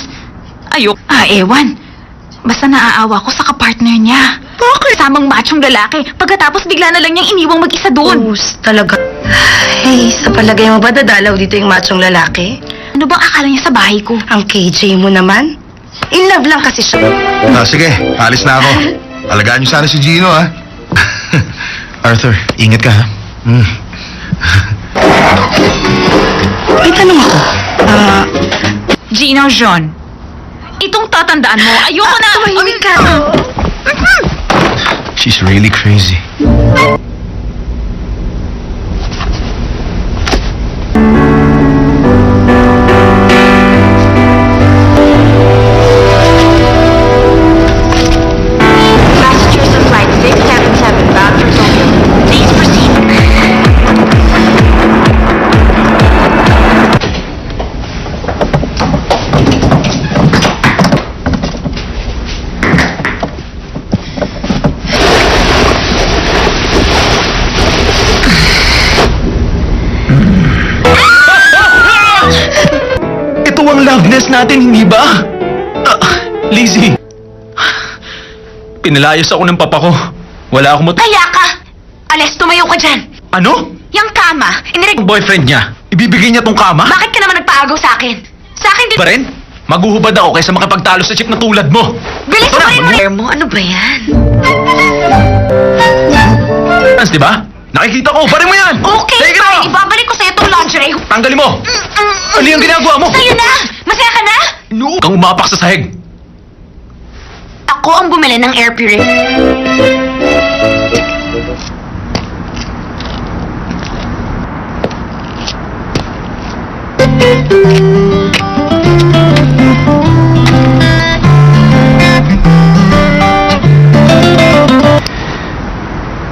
Ayok. Ewan. Basta naaawa ko sa kapartner niya. Bakit? Samang machong lalaki. Pagkatapos bigla na lang niyang iniwang mag-isa doon. Talaga. Ay, sa palagay mo ba dadalaw dito yung machong lalaki? Ano bang akala niya sa bahay ko? Ang KJ mo naman? In love lang kasi siya. Sige, alis na ako. Alagaan niyo sana si Gino, ha? Arthur, ingat ka ha. May tanong ako. Gino John. Itong tatandaan mo, ayoko na. Tumahimik ka. She's really crazy. Passengers of flight 677 bound for Tokyo. Please proceed. Ito ang loveness natin, hindi ba? Lizzie. Pinalayas ako ng papa ko. Wala akong Kaya ka! Alis, tumayo ka dyan. Ano? Yang kama, Ang boyfriend niya. Ibibigay niya tong kama? Bakit ka naman nagpaagaw sa akin? Sa akin din. Pa rin? Maguhubad ako kaysa makipagtalo sa chick na tulad mo. Bilis Tara, pa rin mo. Ano ba yan? Di ba? Nakikita ko, parin mo yan! Okay, Take it fine. off! Ibabalik ko sa'yo itong lingerie. Tanggalin mo! Ano yung ginagawa mo? Sa'yo na! Masaya ka na? No! Kang umapak sa sahig. Ako ang bumili ng air purifier.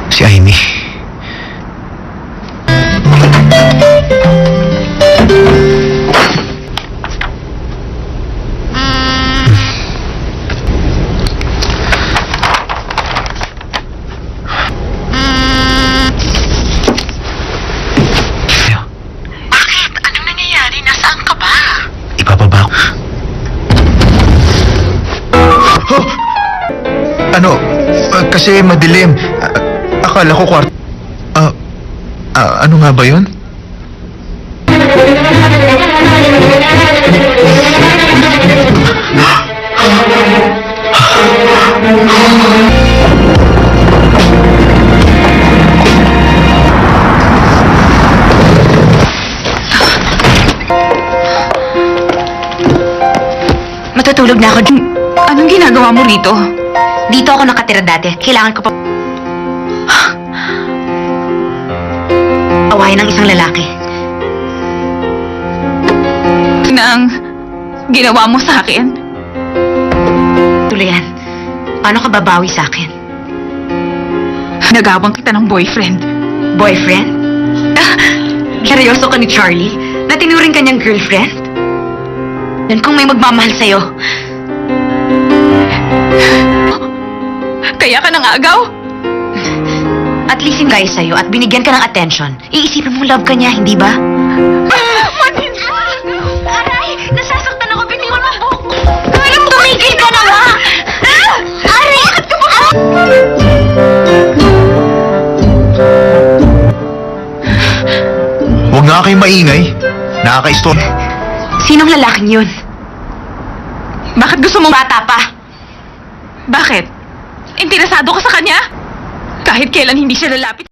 Si Amy. Bakit? Anong nangyayari? Nasaan ka ba? Ibababa ko. Ano? Kasi madilim. Akala ko kwarto. Ano nga ba yun? Matutulog na ako. Anong ginagawa mo rito? Dito ako nakatira dati. Kailangan ko pa... awayan ng isang lalaki. Nang ginawa mo sa akin? Tulayan, paano ka babawi sa akin? Nagawang kita ng boyfriend. Boyfriend? Seryoso ka ni Charlie? Na tinuring ka niyang girlfriend? Yan kung may magmamahal sa'yo. Kaya ka nang agaw? At least yung guy sa'yo at binigyan ka ng attention. Iisipin mo love ka niya, hindi ba? Aray! Nasasaktan ako. Bitiwan mo buhok ko. Tumigil ka na nga! Aray! Bakit ka ba? Huwag nga kayong maingay. Nakaka-stone. Sinong lalaking yun? Bakit gusto mong bata pa? Bakit? Interesado ka sa kanya? Kahit kailan hindi siya lalapit